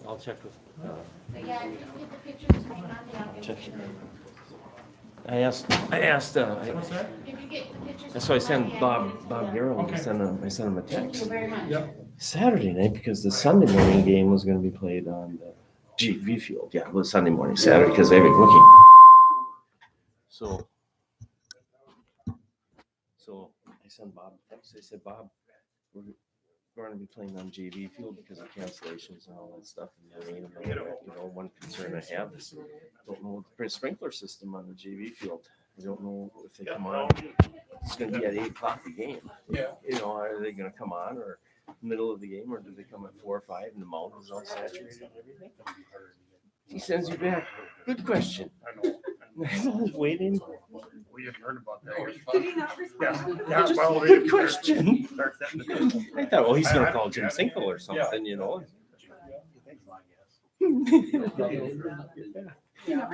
I'll check with. But yeah, if you can get the pictures to me Monday, I'll give Check. it to you. I asked. What's that? If you get the pictures. That's why I to me sent Monday, Bob I'll give it to you. Garrel. Okay. I sent him a Thank you text very much. Yep. Saturday night because the Sunday morning game was going to be played on the GV field. Yeah, it was Sunday morning, Saturday because they were looking. So I sent Bob a text. I said, Bob, we're going to be playing on JV field because of cancellations and all that stuff. And one concern I have is don't know the sprinkler system on the JV field. I don't know if they come on. It's going to be at 8:00 the game. Yeah. Are they going to come on or middle of the game, or do they come at 4 or 5 and the mountain is all saturated and everything? He sends you back. Good question. I know. I was waiting. We hadn't heard about that. Did he not respond? Yeah, Just well, a they good question. start setting the table. I thought, well, he's going to I- call Jim yeah. Sinkle or something, He never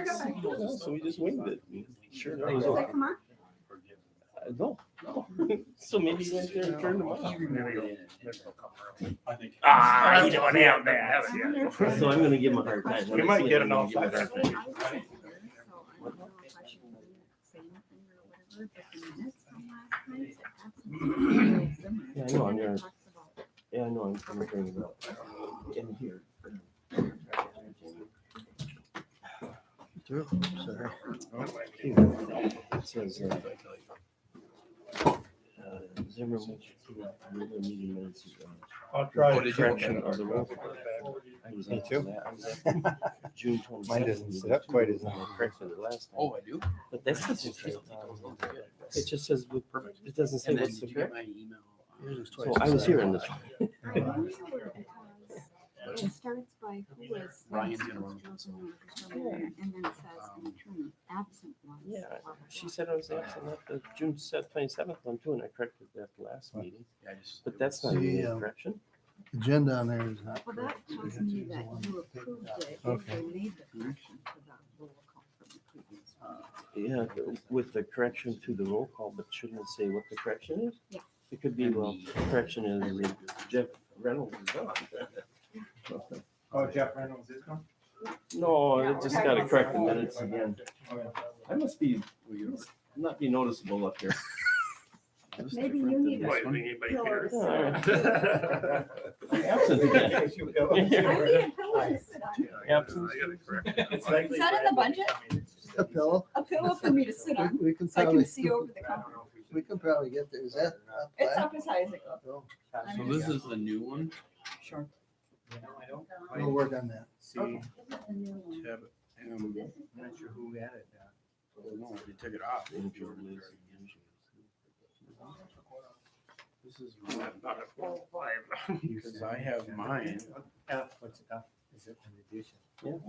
got back. So we just winged it. Sure. Did they come on? No. So maybe he went there and turned them off. I think. You don't have that. So I'm going to give him a hard time. We might get an outside. So I don't know if I should say anything or whatever, but the minutes from last night, it Yeah, I know, I'm gonna- talks about Yeah, I know. I'm going to bring it up in here. Sorry. It says, Zimmerman, regular meeting minutes. I'll try. Oh, did you- correction of the roll call. I was Me at too. that. I was at June 27th. Mine doesn't sit up quite as I corrected it last time. Oh, I do? But that's just, it just says, it doesn't say And then what's the did you get correct. my email? So I was here in this one. it starts by who was. Ryan's gonna run. And then it says an attorney absent was. Yeah, she said I was absent at the June 27th one too, and I corrected that last meeting. Yeah, I just. But that's not even a correction. Agenda on there is not. Well, that tells me that you approved it, if Okay. they made the correction to that roll call from the previous one. Yeah, with the correction to the roll call, but shouldn't it say what the correction is? Yeah. It could be, well, the correction is that Jeff Reynolds is gone. Oh, Jeff Reynolds is gone? No, it just got to correct the minutes again. I must be, not be noticeable up here. Maybe you need Wait, a we need anybody pillow here? to sit on. I'm absent again. I need a pillow to sit on. Absence. I gotta correct it. Is that in the budget? A pillow? A pillow for me to sit on, We can so I probably, can see over the company. we can probably get there. Is that? up It's high? up as high as it goes. No. So this is the new one? Sure. We'll work on that. See, This is the new one. tab, Not sure who added that. no, they took it off. This is Not at 4:05. because I have mine. What's it up? Is it an addition? Not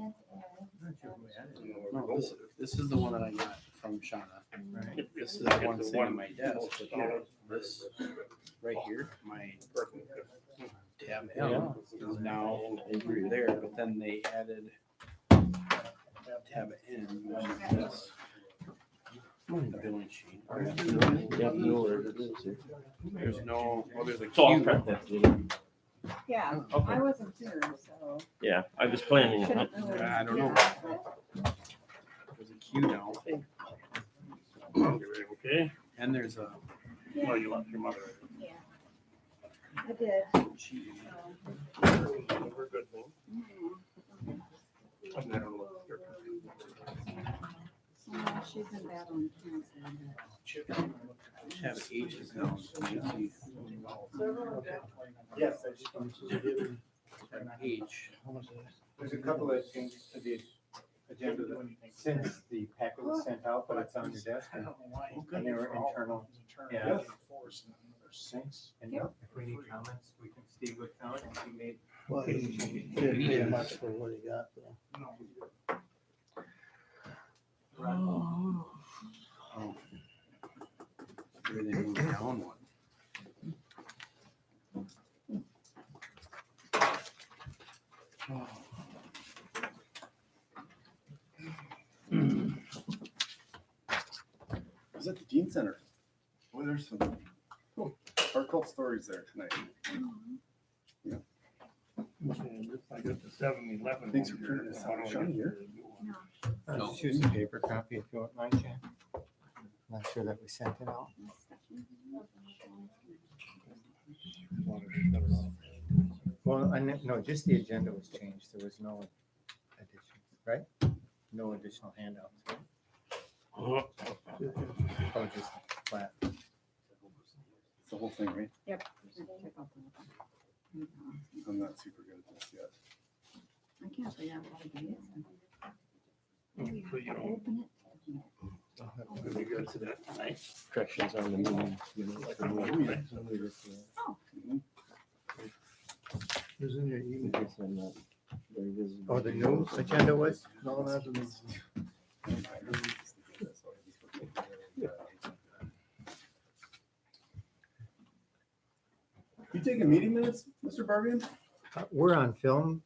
sure who added it. No, this is the one that I got from Shauna. Right. This is the one sitting on my desk, but this right here, my tab M is now over there, but then they added tab N, which is this. The billing sheet. Yeah, no, there it is. There's no, well, there's a So I'll Q. correct that later. Yeah, Okay. I wasn't here, so. Yeah, I was planning on it. shouldn't really- I don't know. Yeah. There's a Q now, Okay, and there's a well, you left your mother. Yeah. I did. G. We're good then. Mm. And then I'll look. So she's been battling cancer. Tab H is now 90. Yes. Tab H. There's a couple of changes to the agenda that since the packet was sent out, but it's on your desk. And they were internal. Yeah. Since, and if we need comments, we can, Steve would comment if he made. Well, he didn't pay much for what he got though. Oh. Maybe they moved down one. I was at the Dean Center. Boy, there's some cool hard cult stories there tonight. I got the 7-Eleven. Thanks for printing this out. Sean, here? Just use the paper copy if you don't mind, Jan. Not sure that we sent it out. Well, no, just the agenda was changed. There was no addition, right? No additional handouts. Right? Oh, just flat. It's the whole thing, right? Yep. I'm not super good at this yet. I can't figure out how to do this. So you know, Open we'll be good to that tonight. Corrections on the meeting. Who's in your email? In case I'm not very visible. Oh, the new agenda was? No, that's in this. You taking meeting minutes, Mr. Barbian? We're on film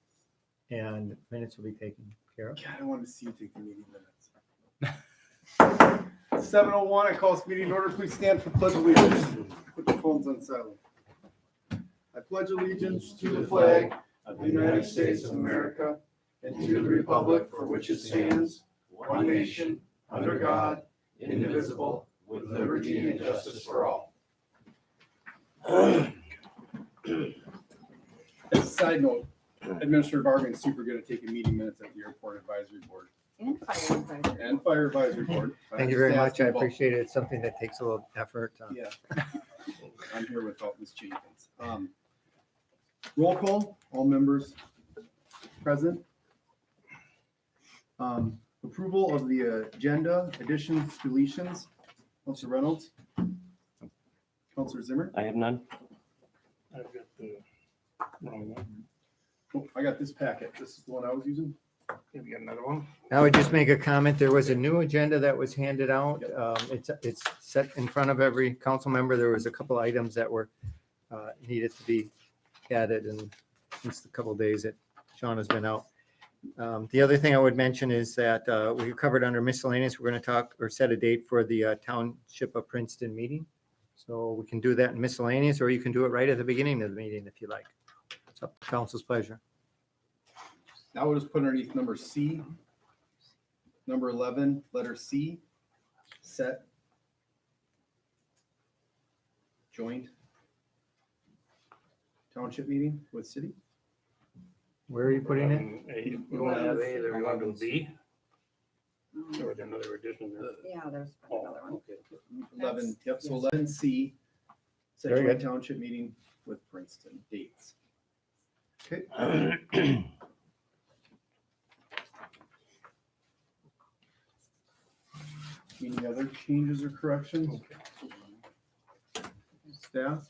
and minutes will be taken care of. God, I wanted to see you take the meeting minutes. 7:01, I call this meeting to order. Please stand for the pledge of allegiance. Put your phones on silent. I pledge allegiance to the flag of the United States of America and to the republic for which it stands, one nation, under God, indivisible, with liberty and justice for all. As a side note, Administrator Barbian is super good at taking meeting minutes at the Airport Advisory Board And fire advisory. and Fire Advisory Board. Thank you very much. I appreciate it. It's something that takes a little effort. Yeah. I'm here without Ms. Jenkins. Roll call, all members present. Approval of the agenda, additions, deletions. Counselor Reynolds. Counselor Zimmer. I have none. I've got the wrong one. Oh, I got this packet. This is the one I was using. Have you got another one? I would just make a comment. There was a new agenda that was handed out. It's set in front of every council member. There was a couple items that were needed to be added in since the couple of days that Sean has been out. The other thing I would mention is that we covered under miscellaneous, we're going to talk or set a date for the Township of Princeton meeting. So we can do that in miscellaneous, or you can do it right at the beginning of the meeting if you like. It's up to council's pleasure. Now we'll just put underneath number C, number 11, letter C, set. Joint township meeting with city. Where are you putting it? A, we want to have A, then we want to do B, or is there another addition there? Yeah, there's Oh, another one. okay. 11, yep, so 11C, set Very joint good. township meeting with Princeton, dates. Okay. Any other changes or corrections? Staff?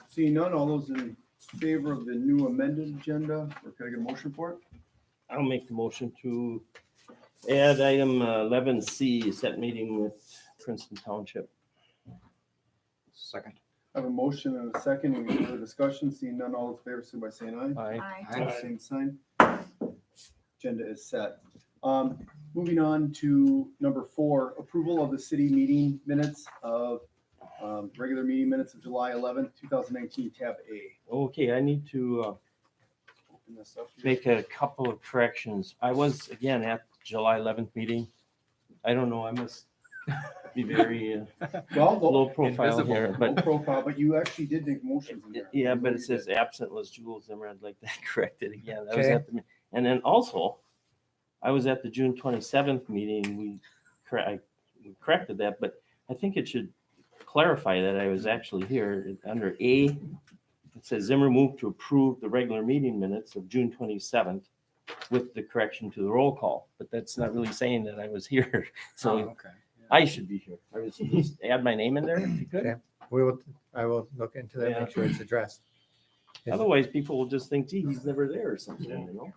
Seeing none, all those in favor of the new amended agenda, or can I get a motion for it? I'll make the motion to add item 11C, set meeting with Princeton Township. Second. I have a motion and a second, any further discussion? Seeing none, all in favor, so by saying aye. Aye. Aye. Same sign. Agenda is set. Moving on to number 4, approval of the city meeting minutes of regular meeting minutes of July 11th, 2019, tab A. Okay, I need to Open this up here. make a couple of corrections. I was, again, at July 11th meeting. I don't know, I must be very Well, low profile invisible, here, low but profile, but you actually did make motions in there. yeah, but it says absent was Jules Zimmer. I'd like that corrected again. I was Okay. at the, and then also, I was at the June 27th meeting. We corrected that, but I think it should clarify that I was actually here under A. It says Zimmer moved to approve the regular meeting minutes of June 27th with the correction to the roll call, but that's not really saying that I was here. So Okay. I should be here. I was just add my name in there if you could. Okay. I will look into that, make sure it's addressed. Otherwise, people will just think, gee, he's never there or something, you know?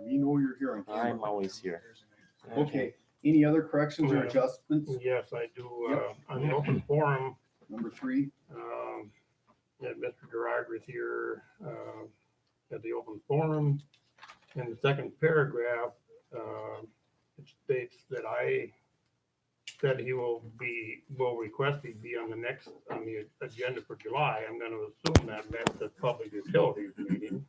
We know you're here on I'm camera. always here. Okay, any other corrections or Yeah. adjustments? Yes, I do, on the open forum, Number 3, that Mr. Gerard was here, at the open forum. In the second paragraph, it states that I said he will request he be on the agenda for July. I'm gonna assume that meant the public utilities meeting.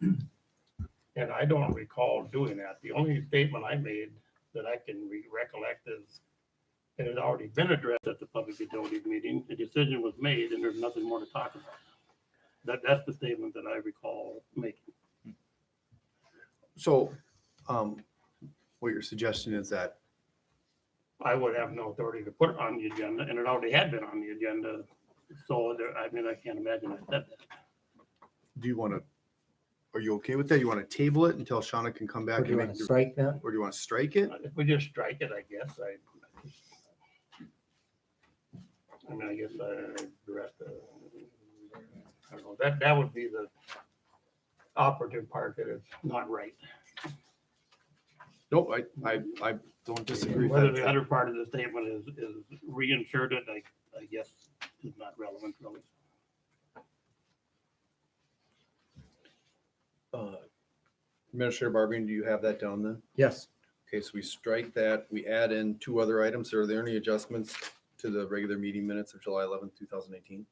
And I don't recall doing that. The only statement I made that I can recollect is it had already been addressed at the public utilities meeting. The decision was made and there's nothing more to talk about. That's the statement that I recall making. So, what your suggestion is that, I would have no authority to put it on the agenda, and it already had been on the agenda. So I can't imagine I said that. do you want to, are you okay with that? You want to table it until Shauna can come back Or do you and want make, to strike that? or do you want to strike it? If we just strike it, I guess I guess the rest of, I don't know, that would be the operative part that it's not right. Nope, I don't disagree with Whether that. the other part of the statement is reinserted, I guess is not relevant really. Administrator Barbing, do you have that down then? Yes. Okay, so we strike that, we add in two other items. Are there any adjustments to the regular meeting minutes of July 11th, 2018?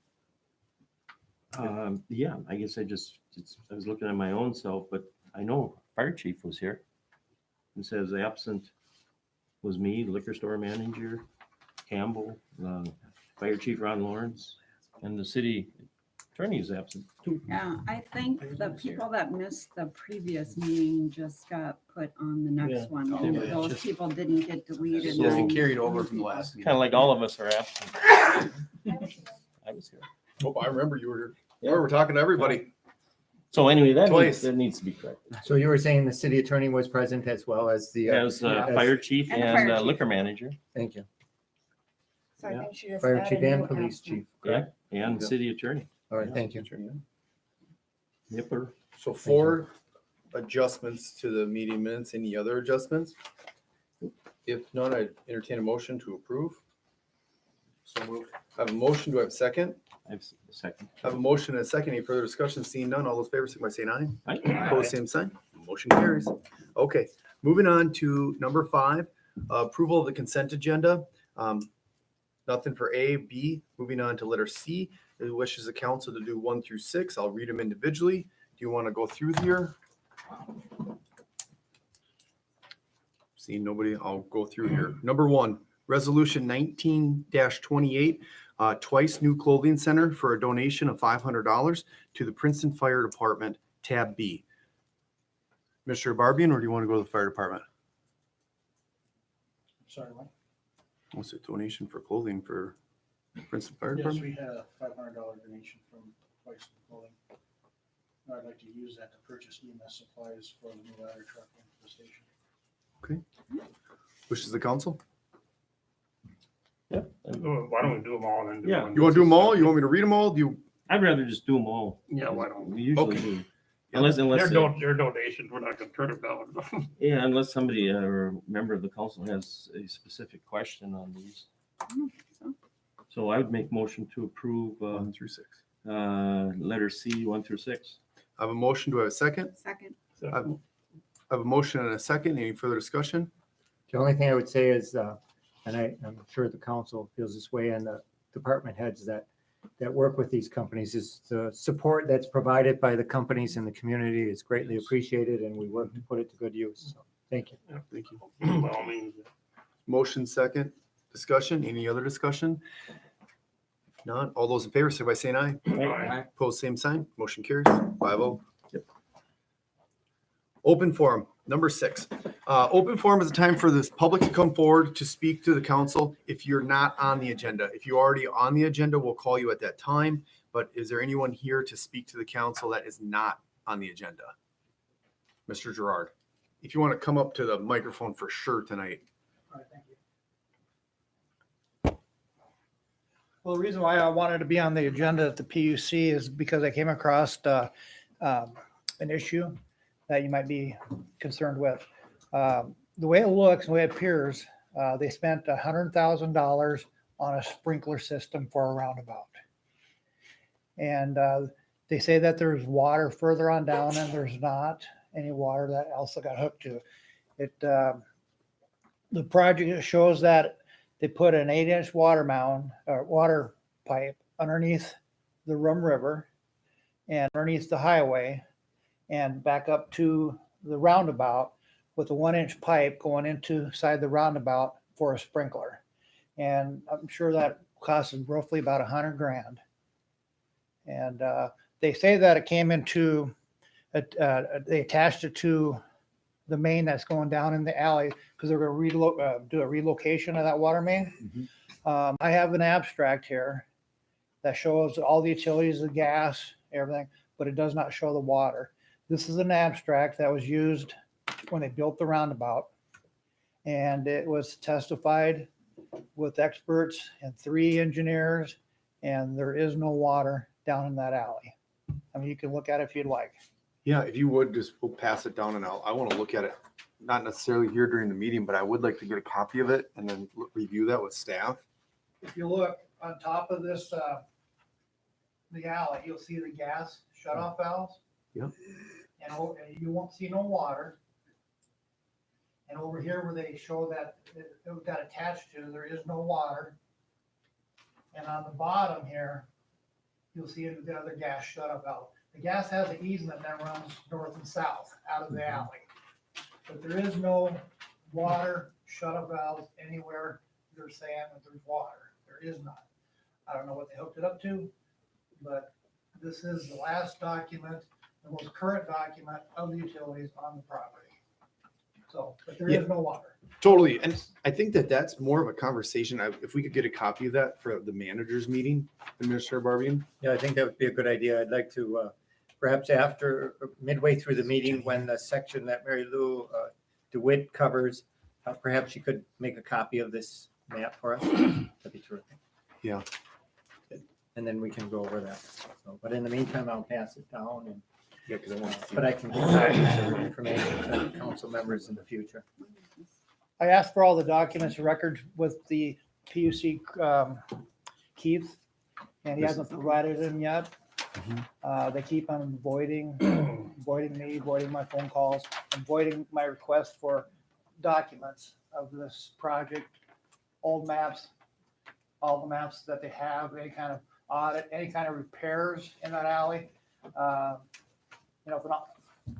Yeah, I guess I was looking at my own self, but I know fire chief was here. It says absent was me, liquor store manager, Campbell, fire chief Ron Lawrence, and the city attorney is absent too. Yeah, I think the people that missed the previous meeting just got put on the next Yeah. one. Oh, yeah. Those Just- people didn't get deleted. So and carried over from the last meeting. Kind of like all of us are absent. I was here. Oh, I remember you were here. Yeah, we're talking to everybody. So anyway, Twice. that needs to be corrected. So you were saying the city attorney was present as well as the, As as- fire chief And the fire and chief. liquor manager, thank you, So I think she just fire added chief new and police absent. chief. correct? And Yeah. city attorney. All right, thank you. Yipper. So 4 adjustments to the meeting minutes. Any other adjustments? If none, I entertain a motion to approve. So moved. I have a motion. Do I have a second? I have a second. I have a motion and a second. Any further discussion? Seeing none, all those in favor, signify by saying aye. Aye. Opposed, same sign. Motion carries. Okay, moving on to number 5, approval of the consent agenda. Nothing for A, B. Moving on to letter C. It wishes the council to do 1 through 6. I'll read them individually. Do you want to go through here? Seeing nobody, I'll go through here. Number 1, resolution 19-28. Twice New Clothing Center for a donation of $500 to the Princeton Fire Department, tab B. Mr. Barbian, or do you want to go to the fire department? Sorry, what? What's a donation for clothing for Princeton Fire Yes, Department? we had a $500 donation from Twice Clothing. I'd like to use that to purchase EMS supplies for the new ladder truck into the station. Wishes the council? Yep. Why don't we do them all and then do Yeah. one? You want to do them all? You want me to read them all? Do you? I'd rather just do them all. Yeah, why don't We usually Okay. do. Unless, Their donations, we're not gonna turn it down. yeah, unless somebody or a member of the council has a specific question on these. So I would make motion to approve 1 through 6. letter C 1 through 6. I have a motion. Do I have a second? Second. I have a motion and a second. Any further discussion? The only thing I would say is, and I'm sure the council feels this way, and the department heads that work with these companies, is the support that's provided by the companies in the community is greatly appreciated, and we work to put it to good use. So, thank you. Thank you. By all means. Motion second. Discussion. Any other discussion? If not, all those in favor, say by saying aye. Aye. Opposed, same sign. Motion carries 5-0. Open forum, number 6. Open forum is a time for this public to come forward to speak to the council if you're not on the agenda. If you're already on the agenda, we'll call you at that time. But is there anyone here to speak to the council that is not on the agenda? Mr. Gerard, if you want to come up to the microphone for sure tonight. All right, thank you. Well, the reason why I wanted to be on the agenda at the PUC is because I came across an issue that you might be concerned with. The way it looks, the way it appears, they spent $100,000 on a sprinkler system for a roundabout. And they say that there's water further on down, and there's not any water that also got hooked to it. The project shows that they put an 8-inch water mound or water pipe underneath the Rum River and underneath the highway and back up to the roundabout with a 1-inch pipe going inside the roundabout for a sprinkler. And I'm sure that costs roughly about $100,000. And they say that it came into, they attached it to the main that's going down in the alley because they're going to do a relocation of that water main. I have an abstract here that shows all the utilities, the gas, everything, but it does not show the water. This is an abstract that was used when they built the roundabout, and it was testified with experts and 3 engineers, and there is no water down in that alley. I mean, you can look at it if you'd like. Yeah, if you would, just we'll pass it down and I want to look at it, not necessarily here during the meeting, but I would like to get a copy of it and then review that with staff. If you look on top of this, the alley, you'll see the gas shutoff valves. Yep. And you won't see no water. And over here where they show that it got attached to, there is no water. And on the bottom here, you'll see the other gas shutoff valve. The gas has an easement that runs north and south out of the alley. But there is no water shutoff valves anywhere they're saying that there's water. There is none. I don't know what they hooked it up to, but this is the last document, the most current document of the utilities on the property. So, but there is no water. Totally. And I think that that's more of a conversation. If we could get a copy of that for the managers meeting, Administrator Barbian. Yeah, I think that would be a good idea. I'd like to, perhaps after, midway through the meeting, when the section that Mary Lou DeWitt covers, perhaps you could make a copy of this map for us. That'd be terrific. Yeah. And then we can go over that. So, but in the meantime, I'll pass it down and, Yeah, because I want to see. but I can give copies of information to council members in the future. I asked for all the documents and records with the PUC, Keith, and he hasn't provided them yet. They keep on voiding me, voiding my phone calls, and voiding my request for documents of this project, old maps, all the maps that they have, any kind of audit, any kind of repairs in that alley. You know,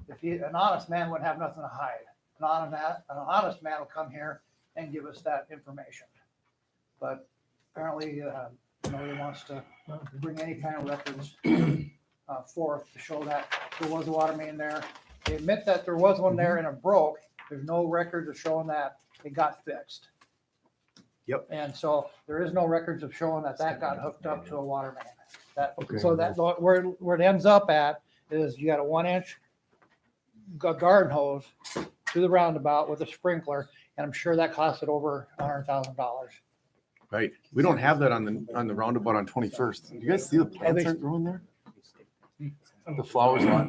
if an honest man wouldn't have nothing to hide. An honest man will come here and give us that information. But apparently, nobody wants to bring any kind of records forth to show that there was a water main there. They admit that there was one there and it broke. There's no records of showing that it got fixed. Yep. And so there is no records of showing that that got hooked up to a water main. Okay. So that where it ends up at is you got a 1-inch garden hose to the roundabout with a sprinkler, and I'm sure that costed over $100,000. Right. We don't have that on the roundabout on 21st. You guys see the plants aren't growing there? The flowers lot.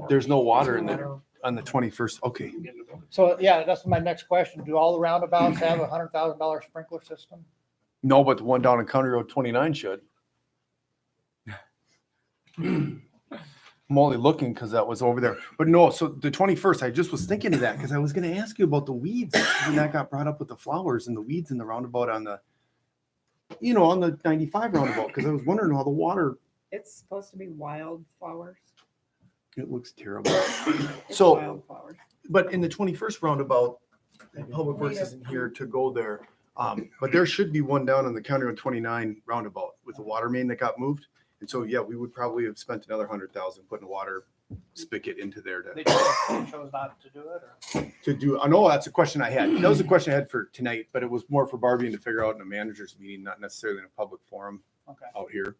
There's no water in there on the 21st. Okay. So yeah, that's my next question. Do all the roundabouts have a $100,000 sprinkler system? No, but the one down in County Road 29 should. I'm only looking because that was over there. But no, so the 21st, I just was thinking of that because I was going to ask you about the weeds when that got brought up with the flowers and the weeds in the roundabout on the 95 roundabout because I was wondering how the water, It's supposed to be wildflowers. it looks terrible. It's So, wildflowers. but in the 21st roundabout, Public Works isn't here to go there. But there should be one down on the County Road 29 roundabout with the water main that got moved. And so, yeah, we would probably have spent another $100,000 putting a water spigot into there They to chose not to do it, or? do. I know that's a question I had. That was a question I had for tonight, but it was more for Barbie to figure out in a manager's meeting, not necessarily in a public forum Okay, out here.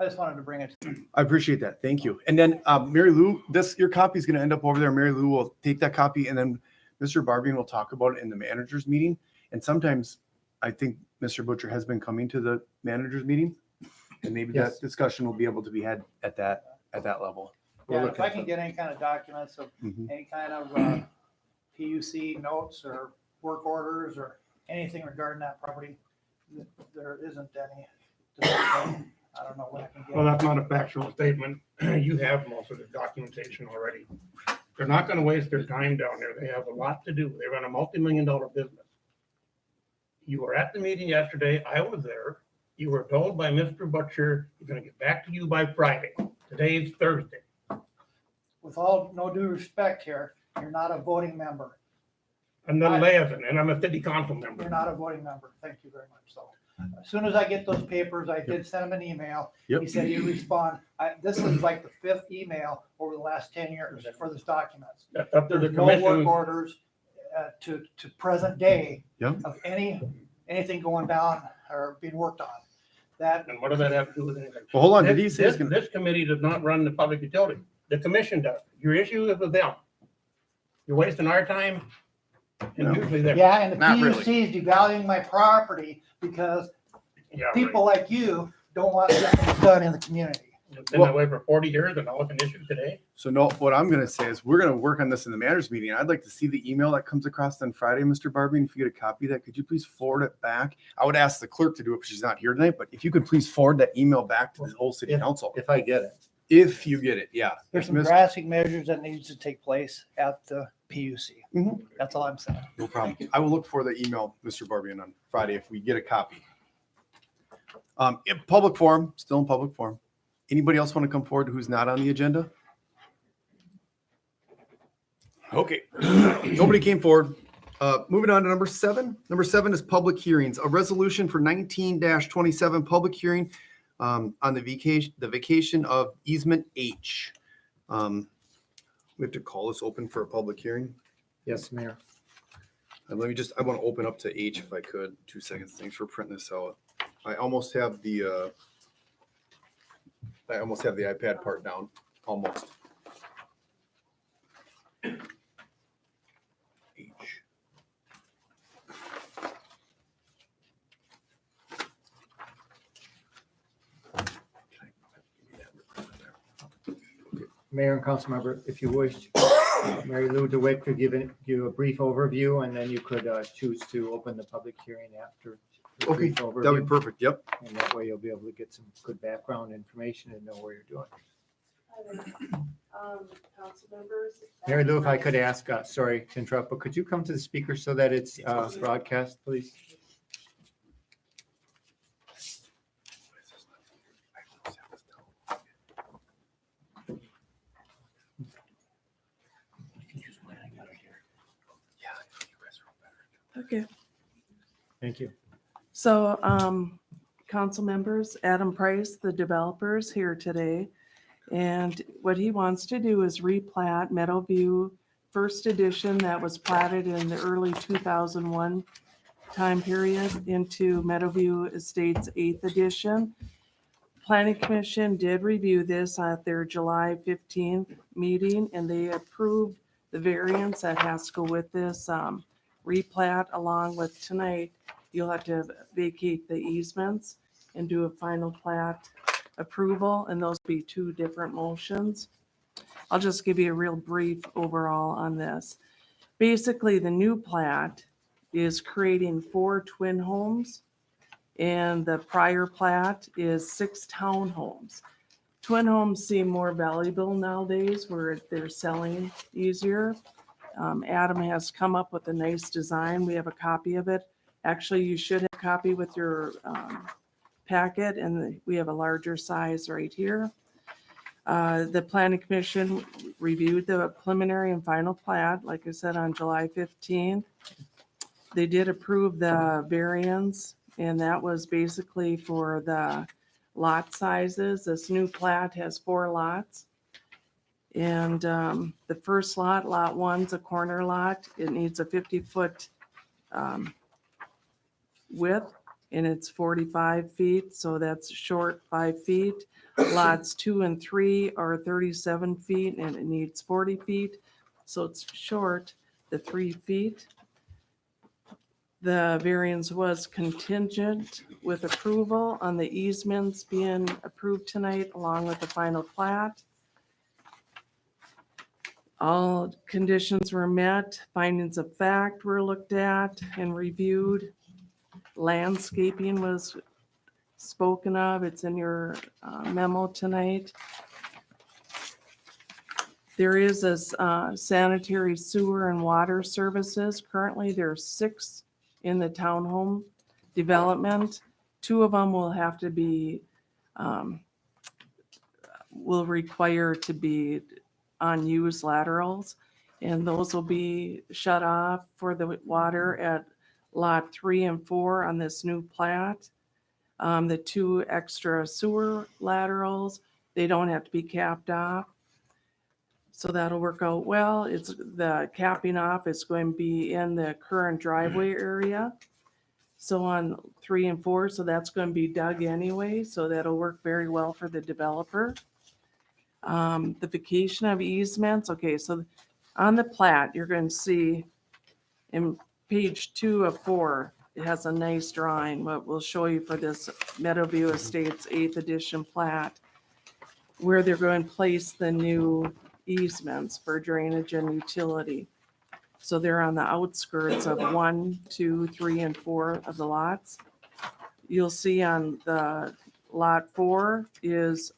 I just wanted to bring it. I appreciate that. Thank you. And then Mary Lou, your copy is going to end up over there. Mary Lou will take that copy and then Mr. Barbian will talk about it in the manager's meeting. And sometimes I think Mr. Butcher has been coming to the manager's meeting and maybe Yes. that discussion will be able to be had at that level. We'll Yeah, look if I at can that. get any kind of documents of Mhm. any kind of PUC notes or work orders or anything regarding that property, there isn't any. I don't know when I can get. Well, that's not a factual statement. You have most of the documentation already. They're not gonna waste their time down there. They have a lot to do. They run a multi-million-dollar business. You were at the meeting yesterday. I was there. You were told by Mr. Butcher, he's gonna get back to you by Friday. Today's Thursday. With all, no due respect here, you're not a voting member. I'm the liaison and I'm a city council member. You're not a voting member. Thank you very much. So as soon as I get those papers, I did send him an email. Yep. He said he'd respond. This is like the 5th email over the last 10 years for this documents. That's up to the There's no work commission. orders to present day Yep. of anything going down or being worked on. That, And what does that have to do with anything? Well, hold on, did he say he's This, gonna, this committee does not run the public utility. The commission does. Your issue is with them. You're wasting our time No. and usually they're. yeah, and the Not really. PUC is devaluing my property because Yeah, right. people like you don't want to get things done in the community. It's been that way for 40 years and now it's an issue today. so no, what I'm gonna say is we're gonna work on this in the manager's meeting. I'd like to see the email that comes across on Friday, Mr. Barbie. And if you get a copy of that, could you please forward it back? I would ask the clerk to do it because she's not here tonight, but if you could please forward that email back to the whole city If- council. If I get it. If you get it, yeah. There's some Miss- drastic measures that needs to take place at the PUC. Mhm. That's all I'm saying. No problem. I will look for the email, Mr. Barbian, on Friday if we get a copy. In public forum, still in public forum. Anybody else want to come forward who's not on the agenda? Okay, nobody came forward. Moving on to number 7. Number 7 is public hearings. A resolution for 19-27 public hearing on the vacation of easement H. We have to call this open for a public hearing. Yes, Mayor. And let me just, I want to open up to H if I could. 2 seconds. Thanks for printing this out. I almost have the iPad part down, almost. H. Mayor and council member, if you wish, Mary Lou DeWitt could give you a brief overview, and then you could choose to open the public hearing after. the Okay, brief that'd be overview. perfect. Yep. And that way you'll be able to get some good background information and know where you're doing. Council members. Mary Lou, if I could ask, sorry to interrupt, but could you come to the speaker so that it's broadcast, please? Okay, Thank you. so, council members, Adam Price, the developer's here today. And what he wants to do is replat Meadowview First Edition that was platted in the early 2001 time period into Meadowview Estates 8th Edition. Planning Commission did review this at their July 15th meeting, and they approved the variance that has to go with this replat. Along with tonight, you'll have to vacate the easements and do a final plat approval, and those be 2 different motions. I'll just give you a real brief overall on this. Basically, the new plat is creating 4 twin homes, and the prior plat is 6 townhomes. Twin homes seem more valuable nowadays where they're selling easier. Adam has come up with a nice design. We have a copy of it. Actually, you should have a copy with your packet, and we have a larger size right here. The Planning Commission reviewed the preliminary and final plat, like I said, on July 15th. They did approve the variance, and that was basically for the lot sizes. This new plat has 4 lots. And the first lot, lot 1's a corner lot. It needs a 50-foot width, and it's 45 feet, so that's short 5 feet. Lots 2 and 3 are 37 feet, and it needs 40 feet, so it's short the 3 feet. The variance was contingent with approval on the easements being approved tonight, along with the final plat. All conditions were met, findings of fact were looked at and reviewed. Landscaping was spoken of, it's in your memo tonight. There is a sanitary sewer and water services. Currently, there are 6 in the townhome development. 2 of them will have to be, will require to be unused laterals. And those will be shut off for the water at lot 3 and 4 on this new plat. The 2 extra sewer laterals, they don't have to be capped off. So that'll work out well. It's the capping off is going to be in the current driveway area. So on 3 and 4, so that's going to be dug anyway. So that'll work very well for the developer. The vacation of easements. Okay, so on the plat, you're going to see in page 2 of 4, it has a nice drawing. What we'll show you for this Meadowview Estates 8th edition plat, where they're going to place the new easements for drainage and utility. So they're on the outskirts of 1, 2, 3, and 4 of the lots. You'll see on the lot 4 is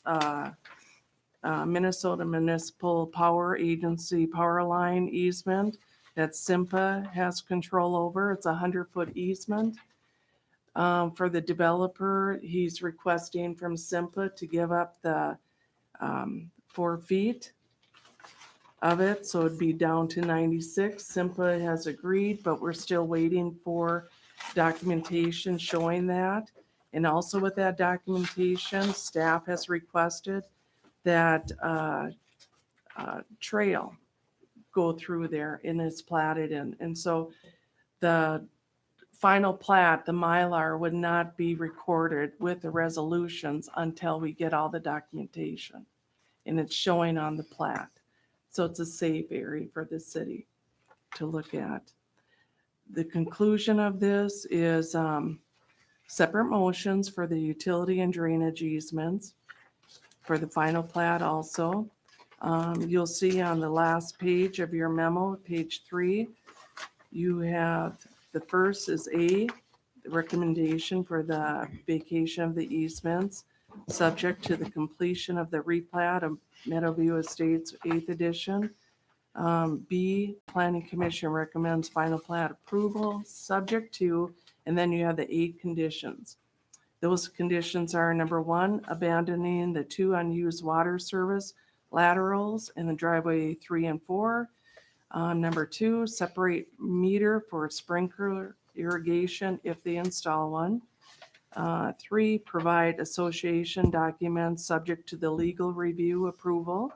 Minnesota Municipal Power Agency power line easement that SIMPA has control over. It's a 100-foot easement. For the developer, he's requesting from SIMPA to give up the 4 feet of it, so it'd be down to 96. SIMPA has agreed, but we're still waiting for documentation showing that. And also with that documentation, staff has requested that trail go through there and it's platted in. And so the final plat, the Mylar, would not be recorded with the resolutions until we get all the documentation. And it's showing on the plat. So it's a safe area for the city to look at. The conclusion of this is separate motions for the utility and drainage easements for the final plat also. You'll see on the last page of your memo, page 3, you have the first is A, the recommendation for the vacation of the easements, subject to the completion of the replat of Meadowview Estates 8th edition. B, Planning Commission recommends final plat approval, subject to, and then you have the 8 conditions. Those conditions are: number 1, abandoning the 2 unused water service laterals in the driveway 3 and 4. Number 2, separate meter for sprinkler irrigation if they install one. 3, provide association documents subject to the legal review approval.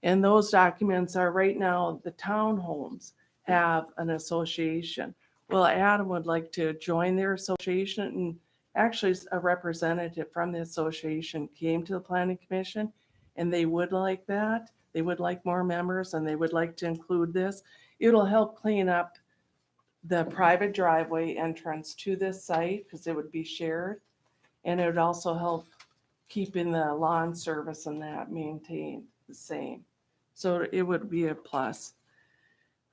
And those documents are right now, the townhomes have an association. Well, Adam would like to join their association, and actually a representative from the association came to the Planning Commission, and they would like that. They would like more members, and they would like to include this. It'll help clean up the private driveway entrance to this site because it would be shared. And it would also help keeping the lawn service and that maintained the same. So it would be a plus.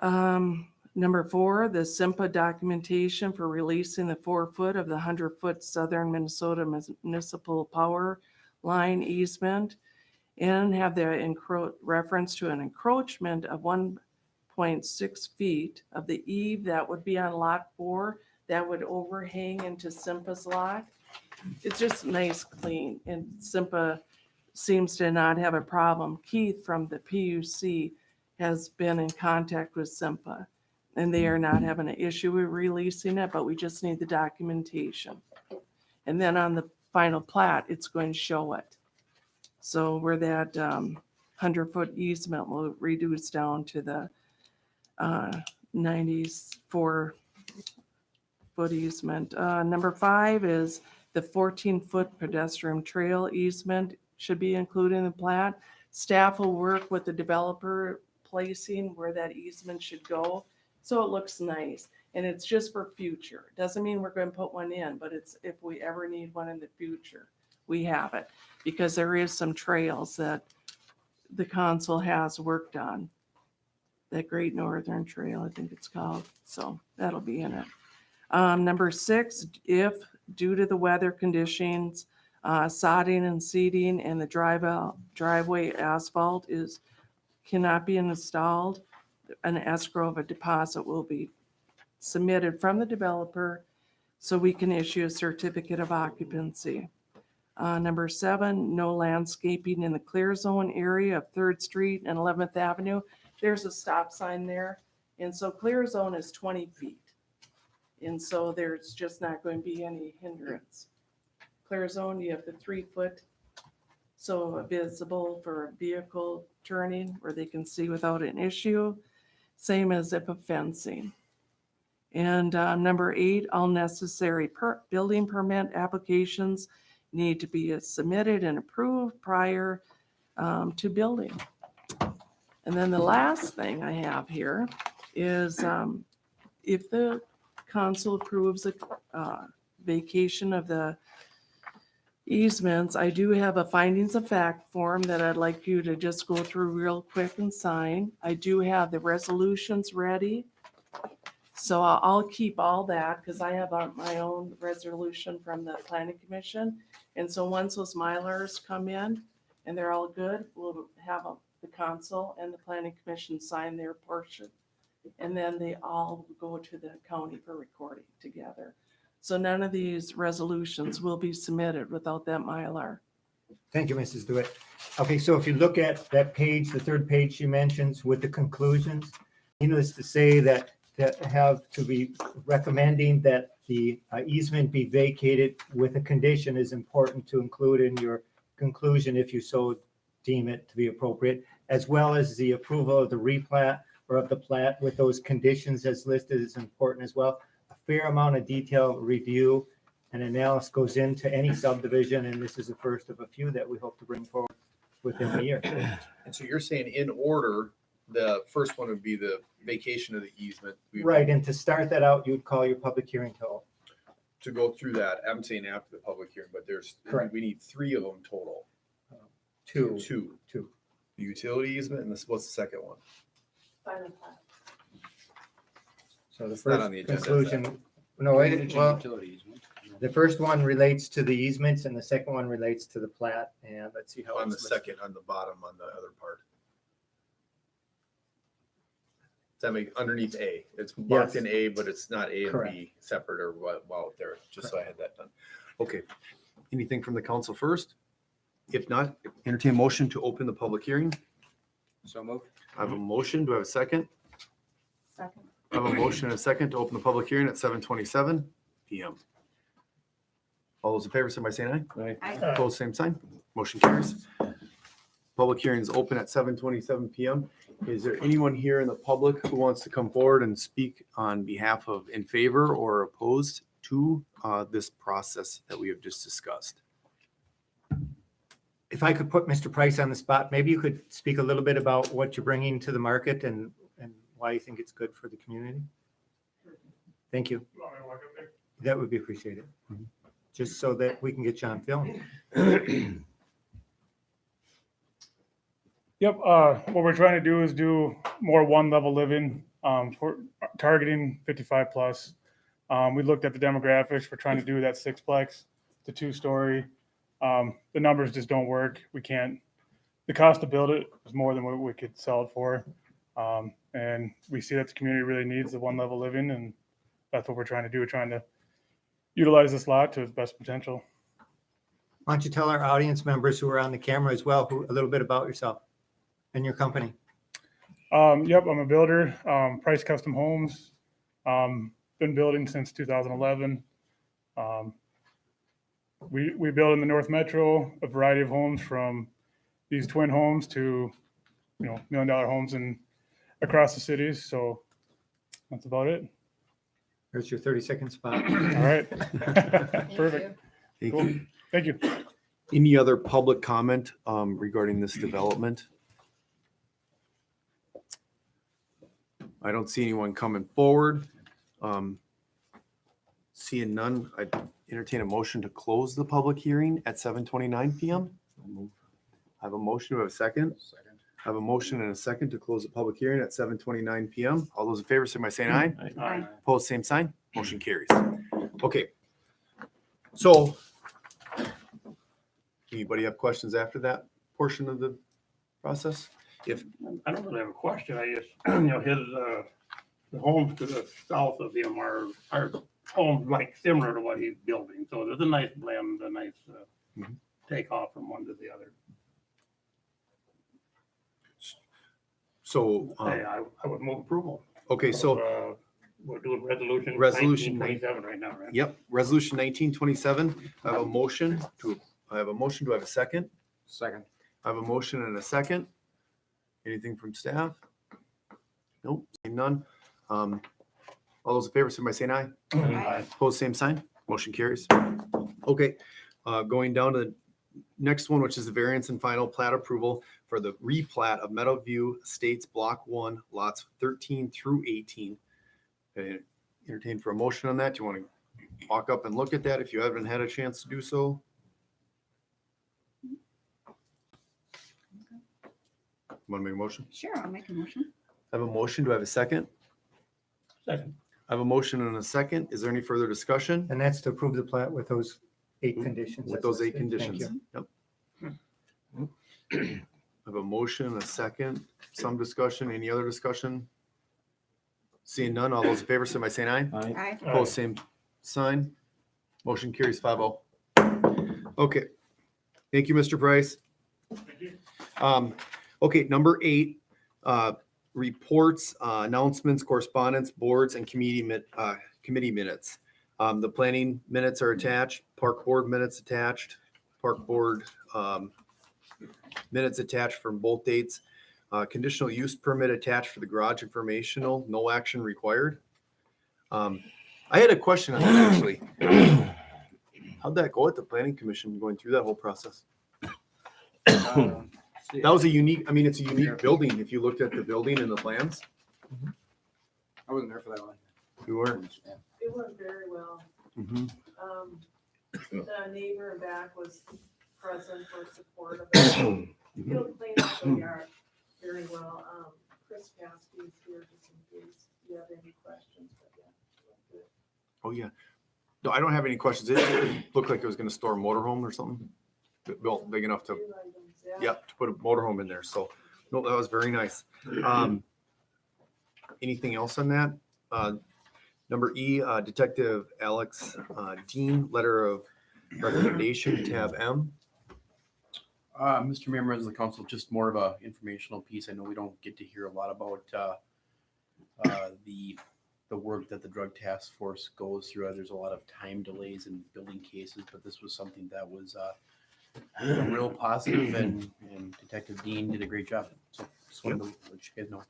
Number 4, the SIMPA documentation for releasing the 4 foot of the 100-foot Southern Minnesota Municipal Power Line easement, and have the reference to an encroachment of 1.6 feet of the eave that would be on lot 4 that would overhang into SIMPA's lot. It's just nice, clean, and SIMPA seems to not have a problem. Keith from the PUC has been in contact with SIMPA, and they are not having an issue with releasing it, but we just need the documentation. And then on the final plat, it's going to show it. So where that 100-foot easement will reduce down to the 94-foot easement. Number 5 is the 14-foot pedestrian trail easement should be included in the plat. Staff will work with the developer placing where that easement should go, so it looks nice. And it's just for future. Doesn't mean we're going to put one in, but it's if we ever need one in the future, we have it. Because there is some trails that the council has worked on. That Great Northern Trail, I think it's called. So that'll be in it. Number 6, if due to the weather conditions, sodding and seeding and the driveway asphalt cannot be installed, an escrow of a deposit will be submitted from the developer so we can issue a certificate of occupancy. Number 7, no landscaping in the clear zone area of 3rd Street and 11th Avenue. There's a stop sign there. And so clear zone is 20 feet. And so there's just not going to be any hindrance. Clear zone, you have the 3-foot, so visible for a vehicle turning where they can see without an issue. Same as if a fencing. And number 8, all necessary building permit applications need to be submitted and approved prior to building. And then the last thing I have here is if the council approves a vacation of the easements, I do have a findings of fact form that I'd like you to just go through real quick and sign. I do have the resolutions ready. So I'll keep all that because I have my own resolution from the planning commission. And so once those Mylars come in and they're all good, we'll have the council and the planning commission sign their portion. And then they all go to the county for recording together. So none of these resolutions will be submitted without that Mylar. Thank you, Mrs. DeWitt. Okay, so if you look at that page, the 3rd page she mentions with the conclusions, needless to say that have to be recommending that the easement be vacated with a condition is important to include in your conclusion if you so deem it to be appropriate, as well as the approval of the replat or of the plat with those conditions as listed is important as well. A fair amount of detailed review and analysis goes into any subdivision, and this is the first of a few that we hope to bring forward within the year. And so you're saying in order, the first one would be the vacation of the easement. Right, and to start that out, you'd call your public hearing To go through that, I'm saying after the public hearing, but Correct. we need 3 of them total. Two. The utility easement, and what's the second one? So the It's not first on the agenda, is conclusion, no, wait, Drainage and well, utility easement. the first one relates to the easements and the second one relates to the plat, and let's see how. On the it's listed. second, on the bottom, on the other part. Does that make, underneath A, it's marked Yes. in A, but it's not A and Correct. B separate or what, out there, just so I had that done. Okay, anything from the council first? If not, entertain a motion to open the public hearing. So moved. I have a motion, do I have a second? Second. I have a motion and a second to open the public hearing at 7:27 PM. All those in favor, say by saying aye. Opposed, same sign. Motion carries. Public hearing is open at 7:27 PM. Is there anyone here in the public who wants to come forward and speak on behalf of in favor or opposed to this process that we have just discussed? If I could put Mr. Price on the spot, maybe you could speak a little bit about what you're bringing to the market and why you think it's good for the community? Thank you. That would be appreciated. Just so that we can get you on film. Yep, what we're trying to do is do more one-level living, for targeting 55 plus. We looked at the demographics. We're trying to do that 6-plex, the 2-story. The numbers just don't work. We can't, the cost to build it is more than what we could sell it for. And we see that the community really needs the one-level living, and that's what we're trying to do. We're trying to utilize this lot to its best potential. Why don't you tell our audience members who are on the camera as well, a little bit about yourself and your company? Yep, I'm a builder, Price Custom Homes. Been building since 2011. We build in the North Metro a variety of homes, from these twin homes to, $1 million homes and across the cities. So that's about it. There's your 30-second spot. All right. Perfect. Thank Cool. you. Thank you. Any other public comment regarding this development? I don't see anyone coming forward. Seeing none, I entertain a motion to close the public hearing at 7:29 PM. I have a motion. Do I have a second? Second. I have a motion and a second to close the public hearing at 7:29 PM. All those in favor, say by saying aye. Aye. Opposed, same sign. Motion carries. Okay. So anybody have questions after that portion of the process? If, I don't really have a question. I just, his, the homes to the south of him are homes like similar to what he's building. So there's a nice blend, a nice Mhm. takeoff from one to the other. So, I would move approval. okay, so, We're doing resolution. Resolution 1927 right now, right? yep, resolution 1927. I have a motion. Do I have a second? Second. I have a motion and a second. Anything from staff? Nope, seeing none. All those in favor, signify by saying aye. Aye. Opposed, same sign. Motion carries. Okay, going down to the next one, which is the variance and final plat approval for the replat of Meadowview Estates Block 1, lots 13 through 18. Entertain for a motion on that. Do you want to walk up and look at that if you haven't had a chance to do so? Want to make a motion? Sure, I'll make a motion. I have a motion. Do I have a second? Second. I have a motion and a second. Is there any further discussion? And that's to approve the plat with those 8 conditions. With that's those 8 listed. Thank conditions? you. Yep. I have a motion and a second. Some discussion. Any other discussion? Seeing none. All those in favor, signify by saying aye. Aye. Opposed, same sign. Motion carries 5-0. Okay. Thank you, Mr. Price. Okay, number 8, reports, announcements, correspondence, boards, and committee minutes. The planning minutes are attached, park board minutes attached, park board minutes attached from both dates. Conditional use permit attached for the garage informational, no action required. I had a question on that actually. How'd that go at the planning commission going through that whole process? That was a unique, I mean, it's a unique building. If you looked at the building and the plans, I wasn't there for that one. you weren't. It went very well. Mhm. The neighbor in back was present for support of it. He'll clean up the yard very well. Chris Paskey is here just in case you have any questions, but yeah. Oh, yeah. No, I don't have any questions. It looked like it was gonna store a motorhome or something. Built big enough to, Few items, yeah, to put a motorhome in there. So, no, that was very nice. Anything else on that? Number E, Detective Alex Dean, letter of recommendation, tab M. Mr. Mayor, members of the council, just more of a informational piece. I know we don't get to hear a lot about the work that the drug task force goes through. There's a lot of time delays in building cases, but this was something that was real positive, and Detective Dean did a great job. So just wanted to let you guys know.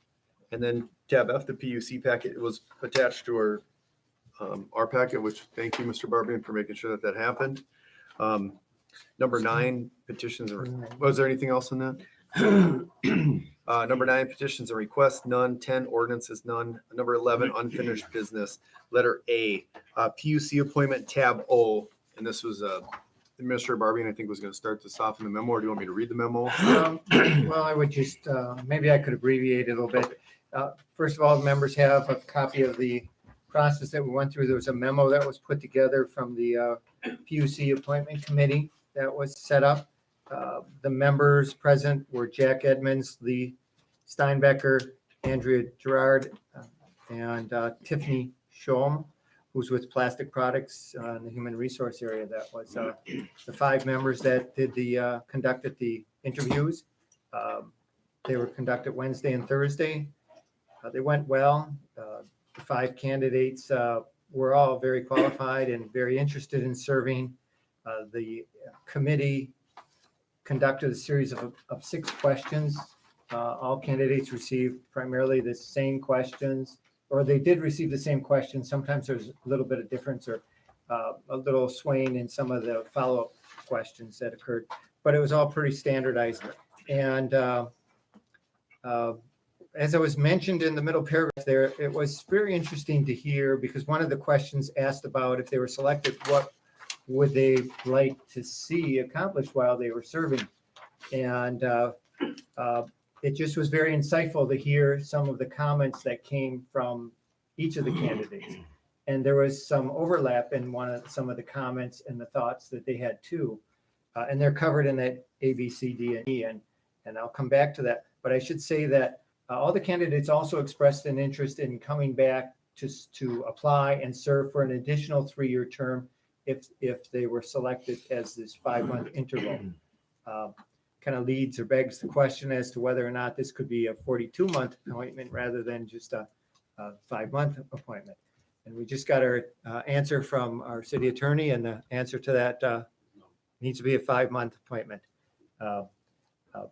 And then tab F, the PUC packet, it was attached to our packet, which thank you, Mr. Barbian, for making sure that that happened. Number 9, petitions. Was there anything else in that? Number 9, petitions and requests, none. 10, ordinances, none. Number 11, unfinished business. Letter A, PUC appointment, tab O. And this was Administrator Barbian, I think, was going to start this off in the memo. Or do you want me to read the memo? Well, I would just, maybe I could abbreviate it a little bit. First of all, members have a copy of the process that we went through. There was a memo that was put together from the PUC appointment committee that was set up. The members present were Jack Edmonds, Lee Steinbecker, Andrea Gerard, and Tiffany Schulm, who's with Plastic Products in the Human Resource area. That was the 5 members that did conducted the interviews. They were conducted Wednesday and Thursday. They went well. The 5 candidates were all very qualified and very interested in serving. The committee conducted a series of 6 questions. All candidates received primarily the same questions, or they did receive the same questions. Sometimes there's a little bit of difference or a little swaying in some of the follow-up questions that occurred, but it was all pretty standardized. And as I was mentioned in the middle paragraph there, it was very interesting to hear, because one of the questions asked about if they were selected, what would they like to see accomplished while they were serving? And it just was very insightful to hear some of the comments that came from each of the candidates. And there was some overlap in some of the comments and the thoughts that they had too. And they're covered in that A, B, C, D, and E, and I'll come back to that. But I should say that all the candidates also expressed an interest in coming back to apply and serve for an additional 3-year term if they were selected as this 5-month interval. Kind of leads or begs the question as to whether or not this could be a 42-month appointment rather than just a 5-month appointment. And we just got our answer from our city attorney, and the answer to that needs to be a 5-month appointment.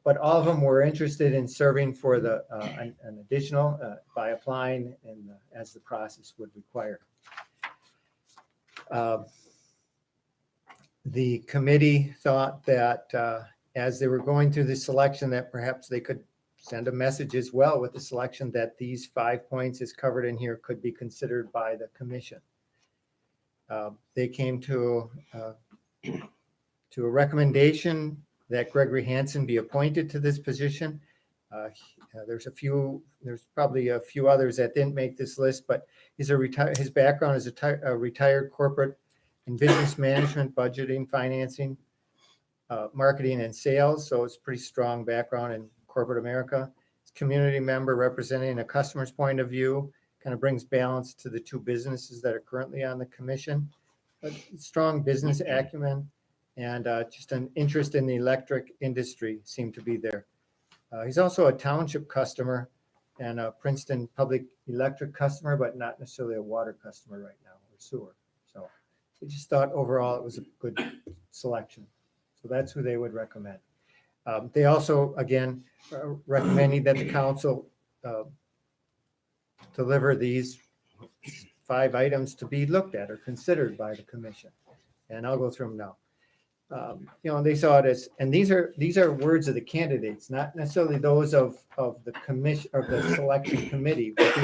But all of them were interested in serving for an additional by applying and as the process would require. The committee thought that as they were going through the selection, that perhaps they could send a message as well with the selection that these 5 points as covered in here could be considered by the commission. They came to a recommendation that Gregory Hansen be appointed to this position. There's probably a few others that didn't make this list, but his background is a retired corporate and business management, budgeting, financing, marketing, and sales. So it's a pretty strong background in corporate America. He's a community member representing a customer's point of view, kind of brings balance to the 2 businesses that are currently on the commission. But strong business acumen and just an interest in the electric industry seemed to be there. He's also a township customer and a Princeton Public Electric customer, but not necessarily a water customer right now or sewer. So we just thought overall it was a good selection. So that's who they would recommend. They also, again, recommending that the council deliver these 5 items to be looked at or considered by the commission. And I'll go through them now. They saw it as, and these are words of the candidates, not necessarily those of the commission or the selection committee, but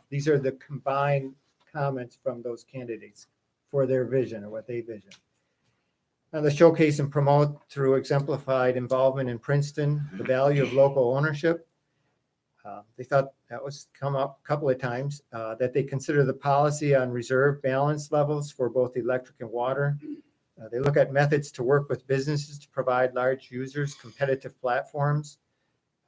these are the combined comments from those candidates for their vision or what they vision. Now, the showcase and promote through exemplified involvement in Princeton, the value of local ownership. They thought that was come up a couple of times, that they consider the policy on reserve balance levels for both electric and water. They look at methods to work with businesses to provide large users competitive platforms.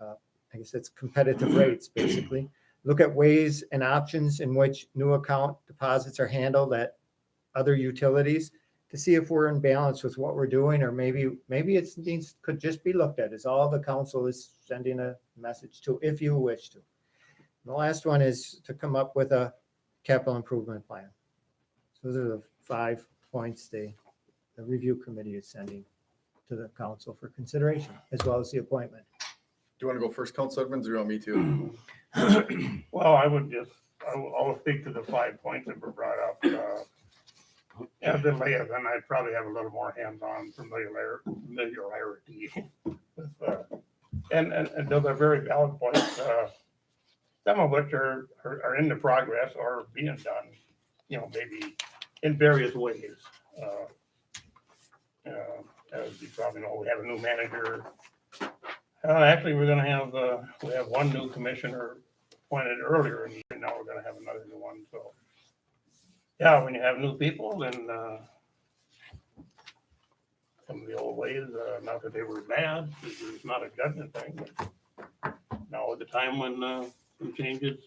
I guess it's competitive rates, basically. Look at ways and options in which new account deposits are handled at other utilities to see if we're in balance with what we're doing, or maybe it could just be looked at as all the council is sending a message to, if you wish to. And the last one is to come up with a capital improvement plan. So those are the 5 points the review committee is sending to the council for consideration, as well as the appointment. Do you want to go first, Council Edmonds, or you want me to? Well, I'll speak to the 5 points that were brought up. As a liaison, I'd probably have a little more hands-on familiarity with, and those are very valid points. Some of which are in the progress or being done, maybe in various ways. As you probably know, we have a new manager. Actually, we have one new commissioner appointed earlier in the year. Now we're going to have another new one. So, yeah, when you have new people, then some of the old ways, not that they were bad, it's not a judgment thing. But now at the time when some changes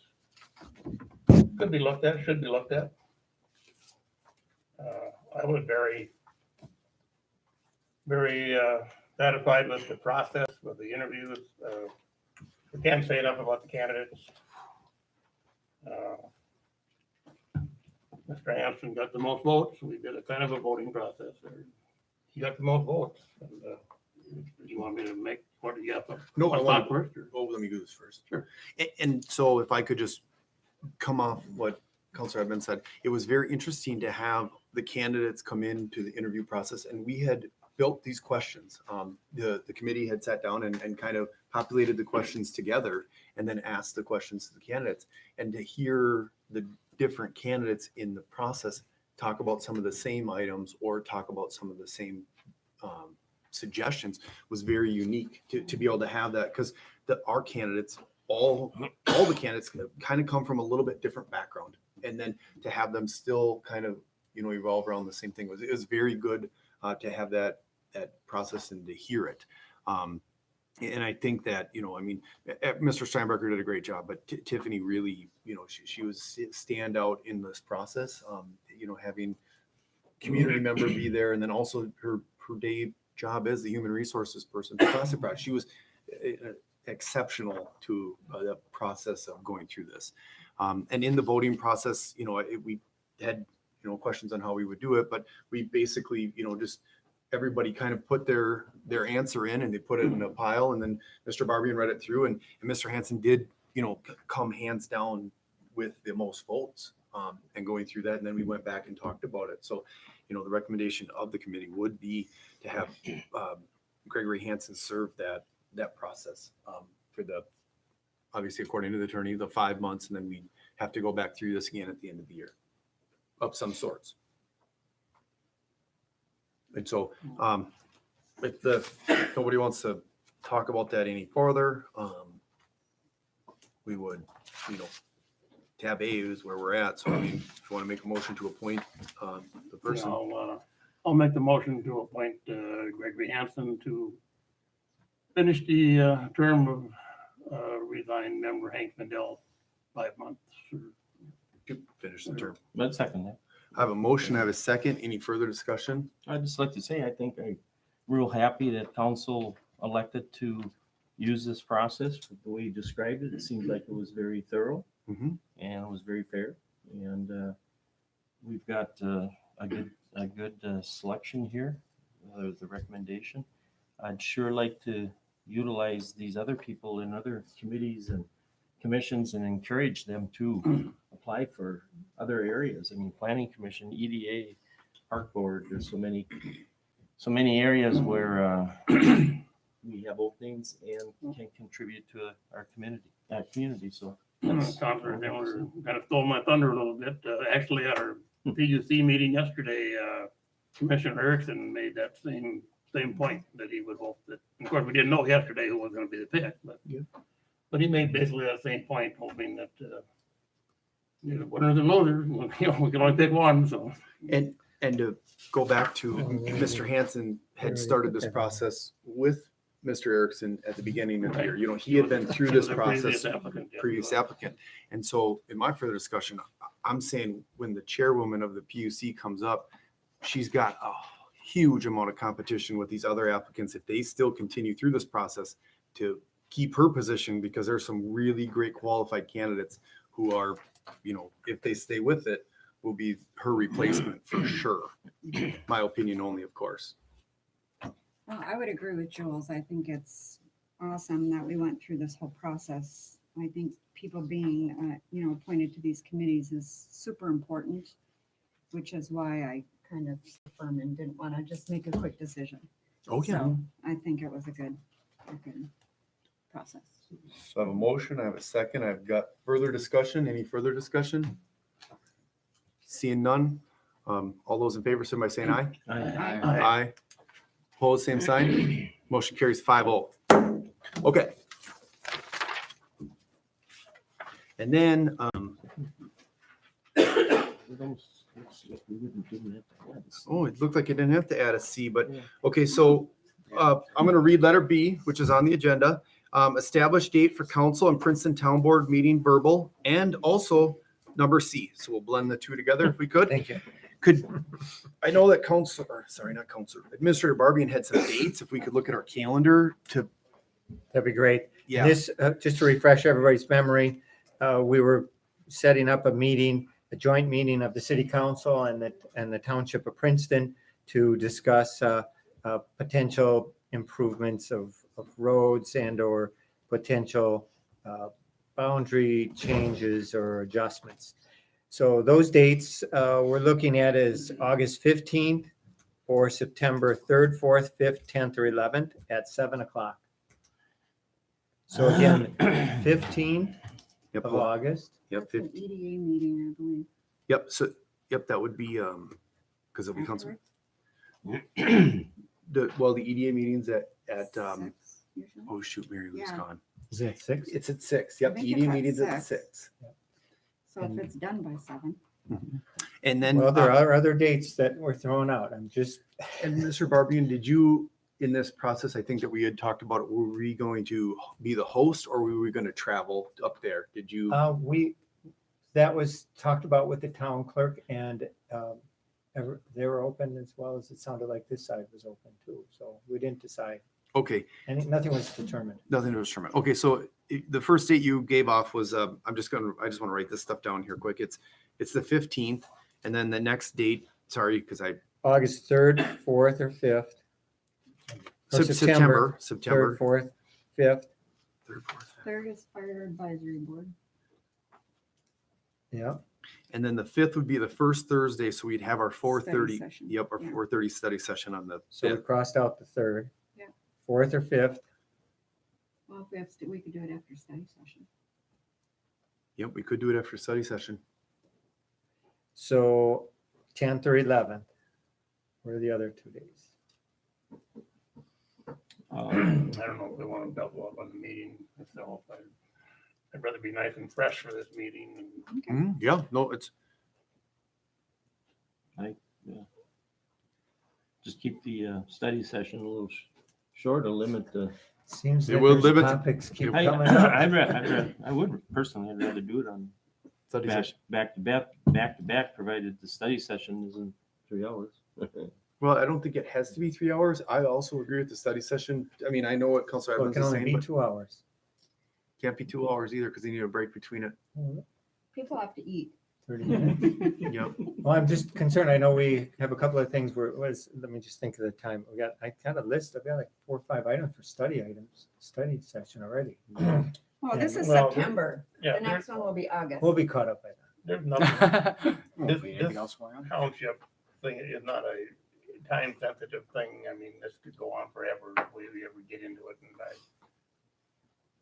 could be looked at, should be looked at. I was very satisfied with the process, with the interviews. We can't say enough about the candidates. Mr. Hampson got the most votes. We did a kind of a voting process. He got the most votes. And, you want me to make, what do you have? No, I want first. Oh, let me do this first. Sure. And so if I could just come off what Councilor Edmonds said, it was very interesting to have the candidates come into the interview process, and we had built these questions. The committee had sat down and kind of populated the questions together and then asked the questions to the candidates. And to hear the different candidates in the process talk about some of the same items or talk about some of the same suggestions was very unique to be able to have that, because our candidates, all the candidates kind of come from a little bit different background, and then to have them still kind of evolve around the same thing it was very good to have that process and to hear it. And I think that, you know, I mean, Mr. Steinbrecher did a great job, but Tiffany really, you know, she was standout in this process. You know, having community member be there, and then also her day job as the human resources person for Classic Project. She was exceptional to the process of going through this. And in the voting process, you know, we had, you know, questions on how we would do it, but we basically, you know, just everybody kind of put their answer in and they put it in a pile, and then Mr. Barbian read it through, and Mr. Hansen did, you know, come hands down with the most votes, and going through that. And then we went back and talked about it. So, you know, the recommendation of the committee would be to have Gregory Hansen serve that process for the, obviously according to the attorney, the 5 months, and then we have to go back through this again at the end of the year of some sorts. And so, if nobody wants to talk about that any further, we would, you know, tab A is where we're at. So I mean, if you want to make a motion to appoint the person. I'll make the motion to appoint Gregory Hansen to finish the term of resigned member Hank Mandel, 5 months. To finish the term. Let's second that. I have a motion, I have a second. Any further discussion? I'd just like to say, I think I'm real happy that council elected to use this process the way you described it. It seemed like it was very thorough Mhm. and it was very fair. And we've got a good selection here, the recommendation. I'd sure like to utilize these other people in other committees and commissions and encourage them to apply for other areas. I mean, Planning Commission, EDA, Park Board, there's so many areas where we have openings and can contribute to our community. So that's Counselor, they were kind of stole my thunder a little bit. Actually, at our PUC meeting yesterday, Commissioner Erickson made that same point, that he would hope that, of course, we didn't know yesterday who was going to be the pick, but he made basically that same point, hoping that you know, winners and losers, you know, we can only pick one. So And to go back to Mr. Hansen had started this process with Mr. Erickson at the beginning of the year. You know, he had been through He this was a previous process, applicant, yeah. previous applicant. And so in my further discussion, I'm saying when the chairwoman of the PUC comes up, she's got a huge amount of competition with these other applicants if they still continue through this process to keep her position, because there's some really great qualified candidates who are, you know, if they stay with it, will be her replacement for sure. My opinion only, of course. Well, I would agree with Jules. I think it's awesome that we went through this whole process. I think people being, you know, appointed to these committees is super important, which is why I kind of firm and didn't want to just make a quick decision. Oh, yeah. So I think it was a good process. So I have a motion, I have a second, I've got further discussion. Any further discussion? Seeing none. All those in favor, signify by saying aye. Aye. Opposed, same sign. Motion carries 5-0. Okay. And then, oh, it looked like it didn't have to add a C, but, okay, so I'm going to read letter B, which is on the agenda. Establish date for council and Princeton Town Board meeting verbal, and also number C. So we'll blend the two together if we could. Thank you. I know that Administrator Barbian had some dates. If we could look at our calendar to. That'd be great. Yeah. This, just to refresh everybody's memory, we were setting up a joint meeting of the city council and the township of Princeton to discuss potential improvements of roads and or potential boundary changes or adjustments. So those dates we're looking at is August 15th or September 3rd, 4th, 5th, 10th, or 11th at 7 o'clock. So again, 15th Yep. of August. Yep. It's an EDA meeting, I believe. Yep. So, yep, that would be, because it'll be council. Afterwards? The EDA meetings at 6 usually. oh shoot, Mary Lou's Yeah. gone. Is it 6? It's at 6. Yep. I think EDA it's at meetings at 6. 6. So if it's done by 7. And then, Well, there are other dates that were thrown out. I'm just, and Mr. Barbian, did you in this process, I think that we had talked about, were we going to be the host or were we going to travel up there? Did you? That was talked about with the town clerk and they were open as well as it sounded like this side was open too. So we didn't decide. Okay, And nothing was determined. nothing to determine. Okay, so the first date you gave off was, I just want to write this stuff down here quick. It's the 15th, and then the next date, sorry, because August 3rd, 4th, or 5th. Or September. 3rd, 4th, 5th. Third, fourth, fifth. Third is fire advisory board. Yeah. And then the 5th would be the first Thursday, so we'd have our 4:30. session. Yep, our Yeah. 4:30 study session on the So we 5th. crossed out the 3rd. Yeah. 4th or 5th. Well, if we have, we could do it after study session. Yep, we could do it after study session. So 10th or 11th. What are the other 2 days? I don't know if we want to double up on the meeting itself. I'd rather be nice and fresh for this meeting. And Yeah, no, it's, Just keep the study session a little short, or limit the. Seems It that will there's limit- topics keep I coming up. I would personally, I'd rather do it on study back session. to back, provided the study session isn't 3 hours. Well, I don't think it has to be 3 hours. I also agree with the study session. I mean, I know what Councilor Well, it Evans can is only saying, be but 2 hours. can't be 2 hours either because they need a break between it. People have to eat. 30 minutes. Yep. Well, I'm just concerned. I know we have a couple of things where, let me just think of the time. I got a list. I've got like 4 or 5 items for study session already. Well, this is Well, September. yeah, The next one will be August. We'll be caught up by then. there's nothing. Won't be anything This- else going on? Township thing is not a time sensitive thing. I mean, this could go on forever if we ever get into it. And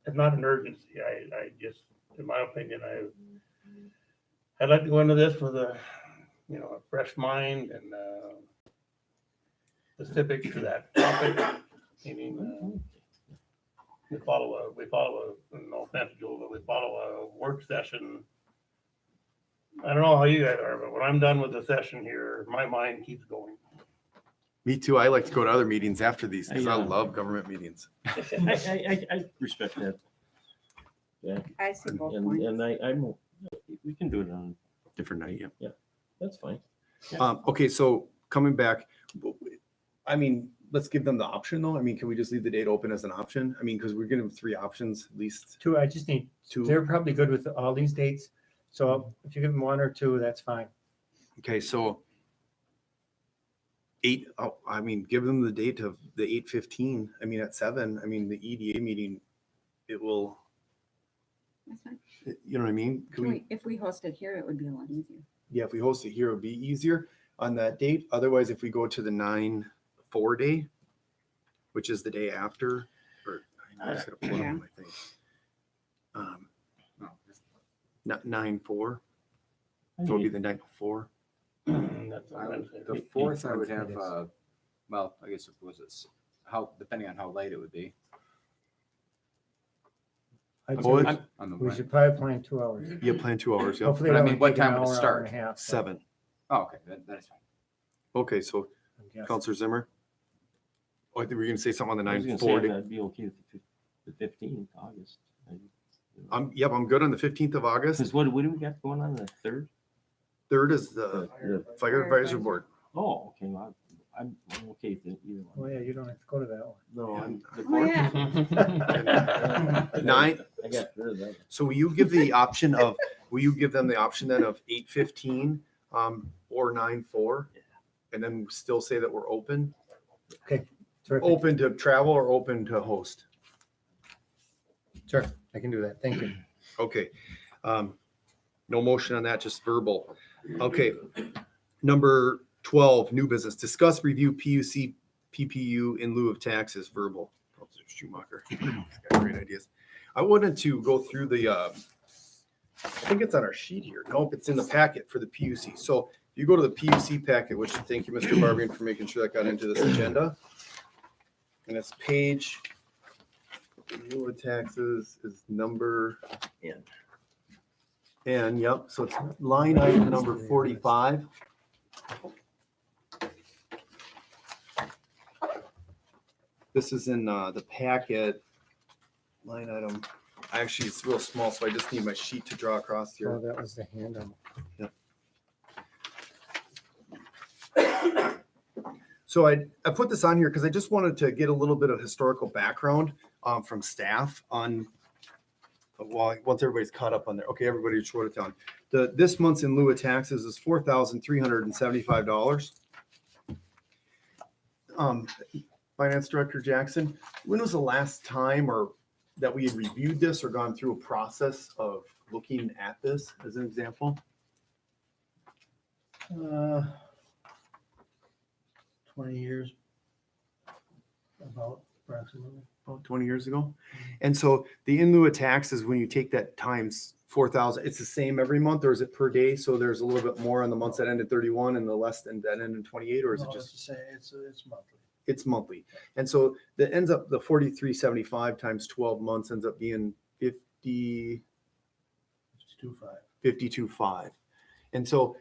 it's not an urgency. I just, in my opinion, I'd like to go into this with a fresh mind and specific to that topic. Meaning, we follow no offense, Joel, but we follow a work session. I don't know how you guys are, but when I'm done with the session here, my mind keeps going. Me too. I like to go to other meetings after these because I Yeah. love government meetings. I respect that. Yeah, I see both and points. we can do it on, Different night, yeah. that's fine. Okay, so coming back, I mean, let's give them the option though. I mean, can we just leave the date open as an option? I mean, because we're giving them 3 options, at least 2, I just need 2. They're probably good with all these dates. So if you give them 1 or 2, that's fine. Okay, so 8, I mean, give them the date of the 8:15. I mean, at 7, I mean, the EDA meeting, it will, That's fine. you know what I mean? Can we, If we host it here, it would be a lot easier. yeah, if we host it here, it would be easier on that date. Otherwise, if we go to the 9/4 day, which is the day after, or I just gotta pull it Yeah. up my thing. 9/4, so it'll be the night before. That's a Wednesday. The fourth, I would have, well, I guess it was how, depending on how late it would be. I'd Oh, say it's- On the we Wed- should probably plan 2 hours. Yeah, plan 2 hours, yeah. Hopefully, But I that mean, would what take an time would it hour, hour start? and a half, so 7. Oh, okay, that's fine. Okay, so I'm guessing. Counselor Zimmer? Oh, I think we were gonna say something on the I was gonna 9/4 say day. that'd be okay with the 15th August. Yep, I'm good on the 15th of August. Because what do we got going on the 3rd? 3rd is the Fire Advisory Board. Oh, okay, well, I'm okay with it either Oh, one. yeah, you don't have to go to that one. No, I'm. the Oh, yeah. 4th. 9, I got rid of that. so will you give the option of, will you give them the option then of 8:15 or 9/4? And then still say that we're open? Terrific. Open to travel or open to host? Sure, I can do that. Thank you. Okay. No motion on that, just verbal. Okay. Number 12, new business. Discuss review PUC PPU in lieu of taxes, verbal. Counselor Schumacher. He's got great ideas. I wanted to go through the, I think it's on our sheet here. Nope, it's in the packet for the PUC. So if you go to the PUC packet, which thank you, Mr. Barbian, for making sure that got into this agenda. And it's page, in lieu of taxes is number N, yep, so it's line item number 45. This is in the packet line item. Actually, it's real small, so I just need my sheet to draw across So here. that was the handout. So I put this on here because I just wanted to get a little bit of historical background from staff on, well, once everybody's caught up on there. Okay, everybody just wrote it down. This month's in lieu of taxes is $4,375. Finance Director Jackson, when was the last time or that we had reviewed this or gone through a process of looking at this as an example? 20 years, about approximately. About 20 years ago. And so the in lieu of tax is when you take that times 4,000, it's the same every month, or is it per day? So there's a little bit more on the months that ended 31 and the less than that ended 28, or is it just? It's monthly. It's monthly. And so that ends up, the 4,375 times 12 months ends up being 52.5. And so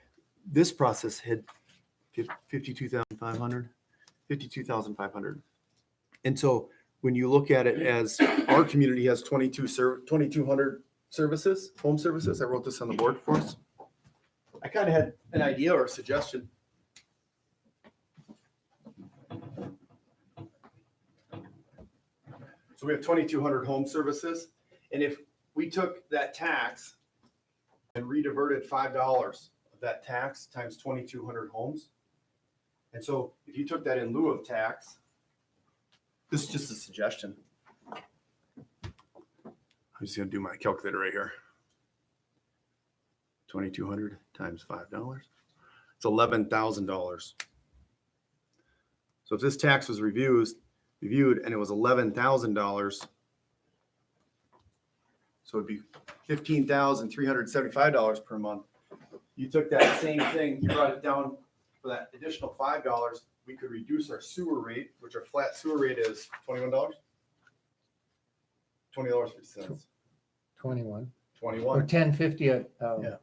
this process had 52,500. And so when you look at it as our community has 2,200 services, home services, I wrote this on the board for us. I kind of had an idea or a suggestion. So we have 2,200 home services. And if we took that tax and rediverted $5 of that tax times 2,200 homes. And so if you took that in lieu of tax, this is just a suggestion. I'm just gonna do my calculator right here. 2,200 times $5. It's $11,000. So if this tax was reviewed and it was $11,000, so it'd be $15,375 per month. You took that same thing, you brought it down for that additional $5, we could reduce our sewer rate, which our flat sewer rate is $21. $20.50. 21. Or 21. 1050 a, Yeah.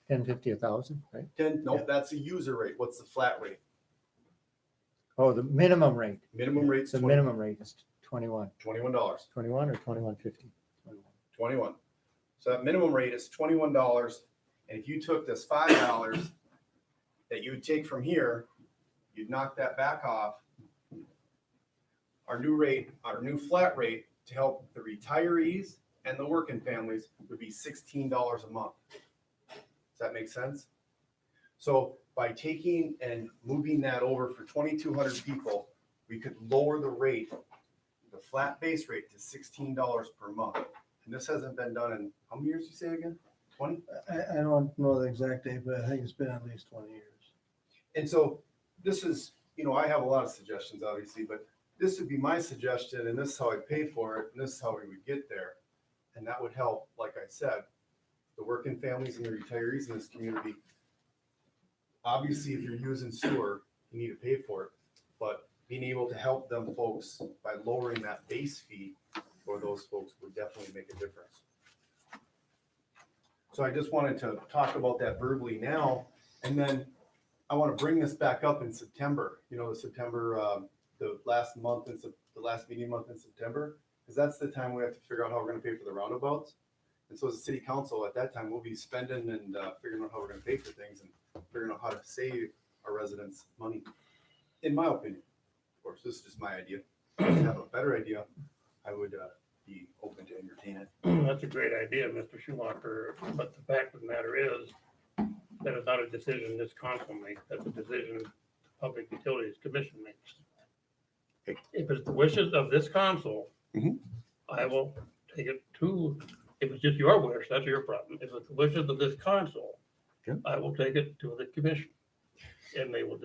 1050 1,000, right? 10, nope, that's the user rate. What's the flat rate? Oh, the minimum rate. Minimum rate's The minimum rate is 21. $21. 21 or 2150? 21. So that minimum rate is $21. And if you took this $5 that you would take from here, you'd knock that back off. Our new rate, our new flat rate to help the retirees and the working families would be $16 a month. Does that make sense? So by taking and moving that over for 2,200 people, we could lower the rate, the flat base rate to $16 per month. And this hasn't been done in, how many years you say again? 20? I don't know the exact date, but I think it's been at least 20 years. And so this is, I have a lot of suggestions, obviously, but this would be my suggestion, and this is how I pay for it, and this is how we would get there. And that would help, like I said, the working families and the retirees in this community. Obviously, if you're using sewer, you need to pay for it, but being able to help them folks by lowering that base fee for those folks would definitely make a difference. So I just wanted to talk about that verbally now, and then I want to bring this back up in September, the September, the last meeting month in September, because that's the time we have to figure out how we're going to pay for the roundabouts. And so as a city council at that time, we'll be spending and figuring out how we're going to pay for things and figuring out how to save our residents money, in my opinion. Of course, this is just my idea. If you have a better idea, I would be open to entertain it. That's a great idea, Mr. Schumacher, but the fact of the matter is that it's not a decision this council makes, that's a decision the Public Utilities Commission makes. If it's the wishes of this council, Mhm. I will take it to, if it's just your wish, that's your problem. If it's the wishes of this council, Okay. I will take it to the commission. And they will,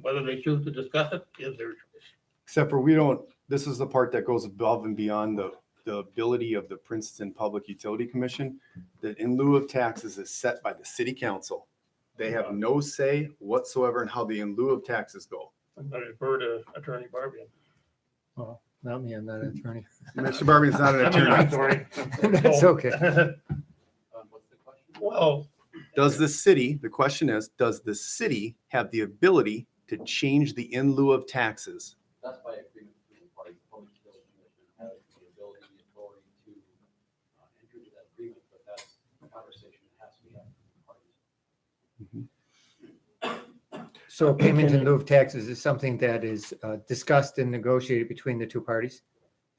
whether they choose to discuss it is their choice. Except for this is the part that goes above and beyond the ability of the Princeton Public Utility Commission, that in lieu of taxes is set by the city council. They have no say whatsoever in how the in lieu of taxes go. I'm going to defer to Attorney Barbian. Well, not me, I'm not an attorney. Mr. Barbian's not an attorney. I'm sorry. That's okay. What's the question? Well, The question is, does the city have the ability to change the in lieu of taxes? That's by agreement between the parties. has to be happening. So payment in lieu of taxes is something that is discussed and negotiated between the two parties.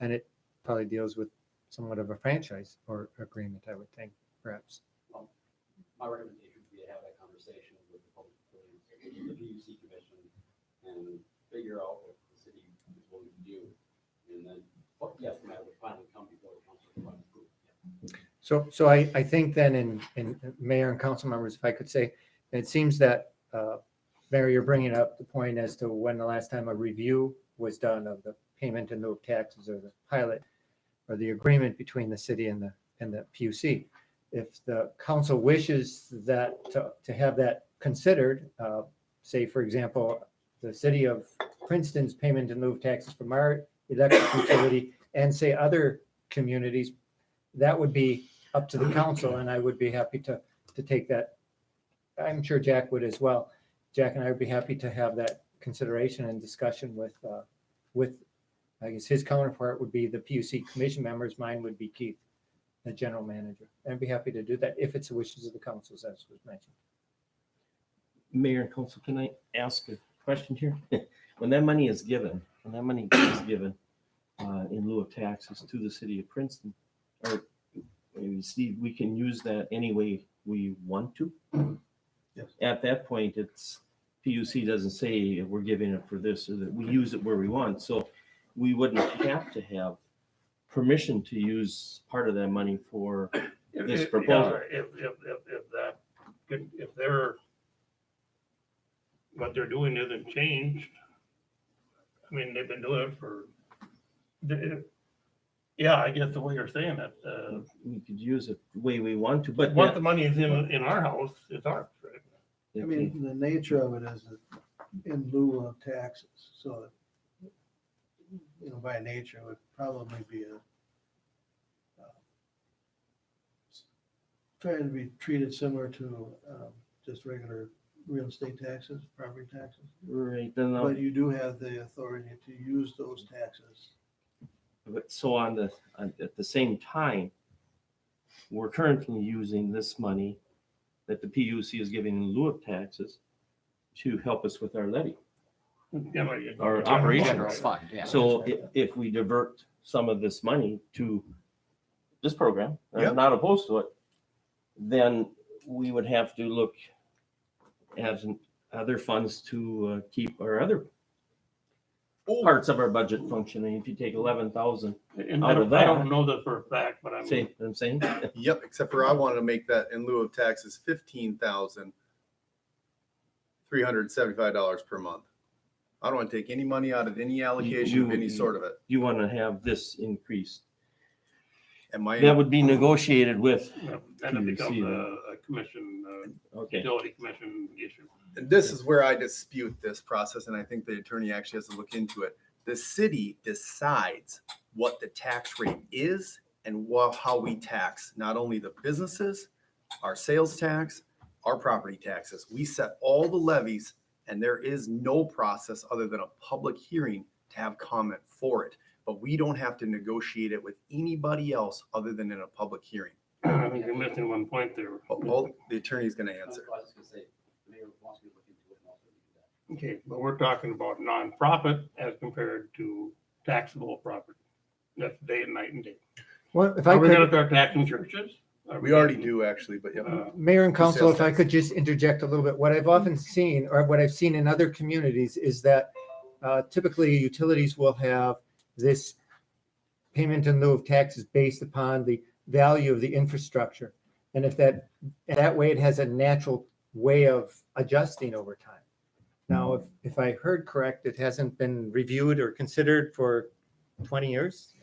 And it probably deals with somewhat of a franchise or agreement, I would think, perhaps. My recommendation would be to have that conversation with the public utilities, the PUC commission, and figure out what the city is willing to do. And then, yes, the matter would finally come before the council to approve. So I think then in mayor and council members, if I could say, it seems that, Mary, you're bringing up the point as to when the last time a review was done of the payment in lieu of taxes or the pilot or the agreement between the city and the PUC. If the council wishes that to have that considered, say, for example, the city of Princeton's payment in lieu of taxes from our electric utility and say other communities, that would be up to the council, and I would be happy to take that. I'm sure Jack would as well. Jack and I would be happy to have that consideration and discussion with, I guess his counterpart would be the PUC commission members. Mine would be Keith, the general manager. I'd be happy to do that if it's the wishes of the councils, as was mentioned. Mayor and council, can I ask a question here? When that money is given, in lieu of taxes to the city of Princeton, or maybe Steve, we can use that any way we want to? Yes. At that point, it's, PUC doesn't say we're giving it for this or that, we use it where we want. So we wouldn't have to have permission to use part of that money for this proposal. If that, if they're, what they're doing isn't changed, I mean, they've been doing it for, yeah, I guess the way you're saying it, We could use it the way we want to, but once the money is in our house, it's ours, right? I mean, the nature of it is in lieu of taxes, so, you know, by nature, it would probably be trying to be treated similar to just regular real estate taxes, property taxes. right, then, But you do have the authority to use those taxes. but so at the same time, we're currently using this money that the PUC is giving in lieu of taxes to help us with our levy, our operations. So if we divert some of this money to this program, Yep. I'm not opposed to it, then we would have to look at other funds to keep our other parts of our budget functioning. If you take 11,000, And Out I of don't, I that- don't know that for a fact, but I'm. see what I'm saying? Yep, except for I wanted to make that in lieu of taxes, $15,375 per month. I don't want to take any money out of any allocation of any sort of it. You want to have this increased. And my, That would be negotiated with, And it becomes PUC, a commission, okay. utility commission issue. and this is where I dispute this process, and I think the attorney actually has to look into it. The city decides what the tax rate is and how we tax, not only the businesses, our sales tax, our property taxes. We set all the levies, and there is no process other than a public hearing to have comment for it. But we don't have to negotiate it with anybody else other than in a public hearing. I think you're missing one point there. Oh, the attorney's gonna answer. I was just gonna say, the mayor wants me to look into it and also do that. Okay, but we're talking about nonprofit as compared to taxable property. That's day and night and day. Well, if I Are we gonna could, start taxing churches? Are We already gonna- do actually, but yeah. Mayor and council, if I tax. could just interject a little bit, what I've often seen, or what I've seen in other communities, is that typically utilities will have this payment in lieu of taxes based upon the value of the infrastructure. And if that way, it has a natural way of adjusting over time. Now, if I heard correct, it hasn't been reviewed or considered for 20 years.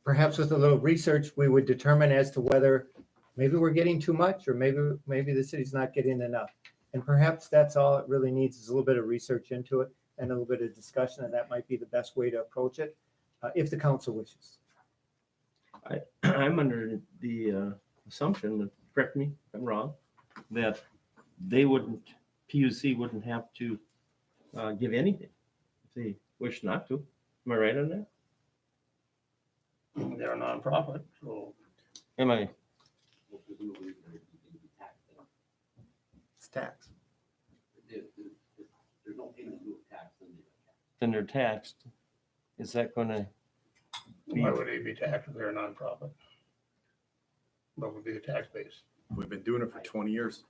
Perhaps with a little research, we would determine as to whether maybe we're getting too much or maybe the city's not getting enough. And perhaps that's all it really needs is a little bit of research into it and a little bit of discussion, and that might be the best way to approach it, if the council wishes. I'm under the assumption, correct me if I'm wrong, that PUC wouldn't have to give anything if they wish not to. Am I right on that? They're a nonprofit, so Am I? Well, presumably, tax. There's no payment in lieu of tax. Then they're taxed. Is that gonna be, Why would they be taxed if they're a nonprofit? What would be the tax base? We've been doing it for 20 years.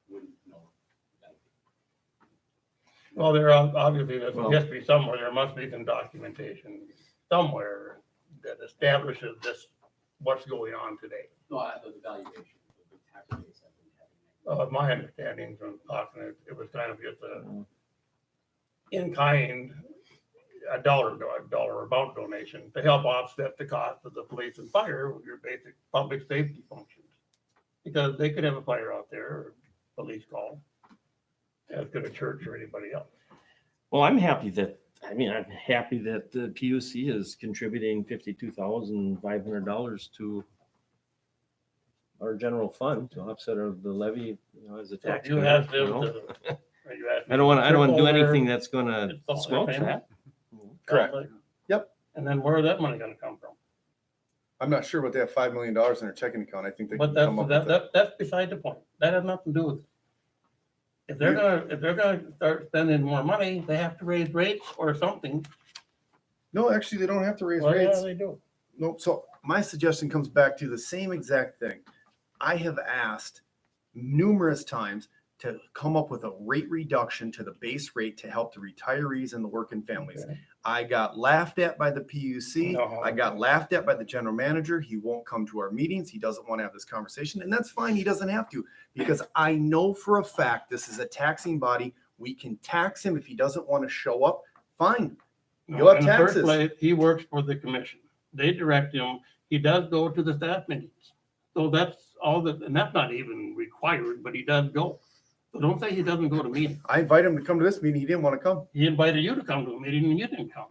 Wouldn't know. Well, there obviously, there's Well- history somewhere, there must be some documentation somewhere that establishes this, what's going on today. No, I thought the valuation of the tax base. I've been having. My understanding from talking, it was kind of just a in-kind, a dollar amount donation to help offset the cost of the police and fire, your basic public safety functions. Because they could have a fire out there, or police call, as could a church or anybody else. well, I'm happy that the PUC is contributing $52,500 to our general fund to offset the levy, as a tax. You asked them to. you asked I don't want to do triple their- anything that's gonna it's all squelch their that. Correct. Like- Yep. And then where's that money gonna come from? I'm not sure, but they have $5 million in their checking account. I think they But can that's, come up with it. that's beside the point. That has nothing to do with it. If they're gonna start spending more money, they have to raise rates or something. No, actually, they don't have to raise Well, yeah, rates. they do. Nope. So my suggestion comes back to the same exact thing. I have asked numerous times to come up with a rate reduction to the base rate to help the retirees and the working families. Okay. I got laughed at by the PUC. No. I got laughed at by the general manager. He won't come to our meetings. He doesn't want to have this conversation, and that's fine. He doesn't have to, because I know for a fact this is a taxing body. We can tax him if he doesn't want to show up. Fine. You'll have In the first taxes. place, he works for the commission. They direct him. He does go to the staff meetings. So that's all that, and that's not even required, but he does go. So don't say he doesn't go to meetings. I invited him to come to this meeting. He didn't want to come. He invited you to come to a meeting and you didn't come.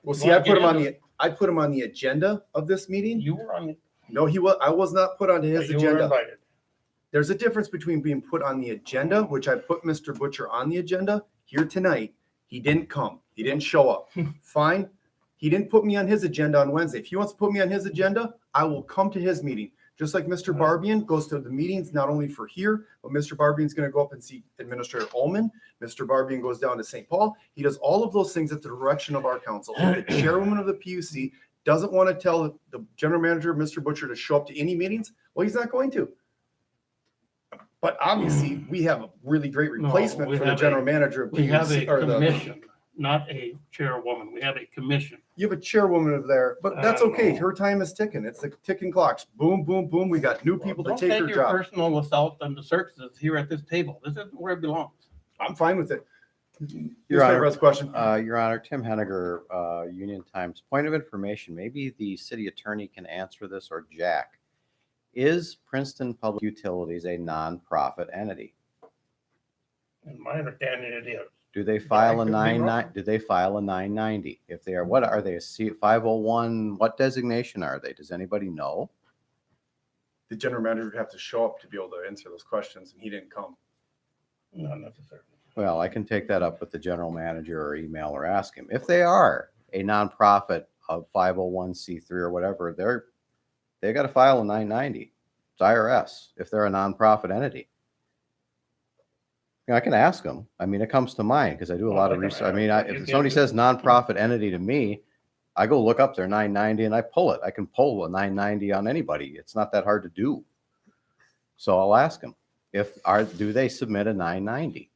Well, You see, wanna I put him get on into I put him on the agenda of this meeting. You were on, No, I was not put onto his you were agenda. invited. There's a difference between being put on the agenda, which I put Mr. Butcher on the agenda here tonight. He didn't come. He didn't show up. Fine. He didn't put me on his agenda on Wednesday. If he wants to put me on his agenda, I will come to his meeting. Just like Mr. Barbian goes to the meetings, not only for here, but Mr. Barbian's going to go up and see Administrator Ullman. Mr. Barbian goes down to St. Paul. He does all of those things at the direction of our council. If the chairwoman of the PUC doesn't want to tell the general manager, Mr. Butcher, to show up to any meetings, well, he's not going to. But obviously, we have a really great replacement we for the have general manager of We have a PUC. Or the, commission, not a chairwoman. We have a commission. you have a chairwoman of there, but that's okay. know. Her time is ticking. It's the ticking clocks. Boom, boom, boom. We got new people to Don't take her your job. personal assault on the circuses here at this table. This isn't where it belongs. I'm fine with it. Your Honor, Newspaper's question. Your Honor, Tim Henniger, Union Times. Point of information, maybe the city attorney can answer this, or Jack. Is Princeton Public Utilities a nonprofit entity? In my understanding, it is. Do they file a could be wrong. 990? If they are, what are they? A C 501? What designation are they? Does anybody know? The general manager would have to show up to be able to answer those questions, and he didn't come. Not necessarily. Well, I can take that up with the general manager or email or ask him. If they are a nonprofit of 501c3 or whatever, they got to file a 990. It's IRS if they're a nonprofit entity. You know, I can ask them. I mean, it comes to mind because I do a lot of research. I mean, if somebody says nonprofit entity to me, I go look up their 990 and I pull it. I can pull a 990 on anybody. It's not that hard to do. So I'll ask them do they submit a 990 to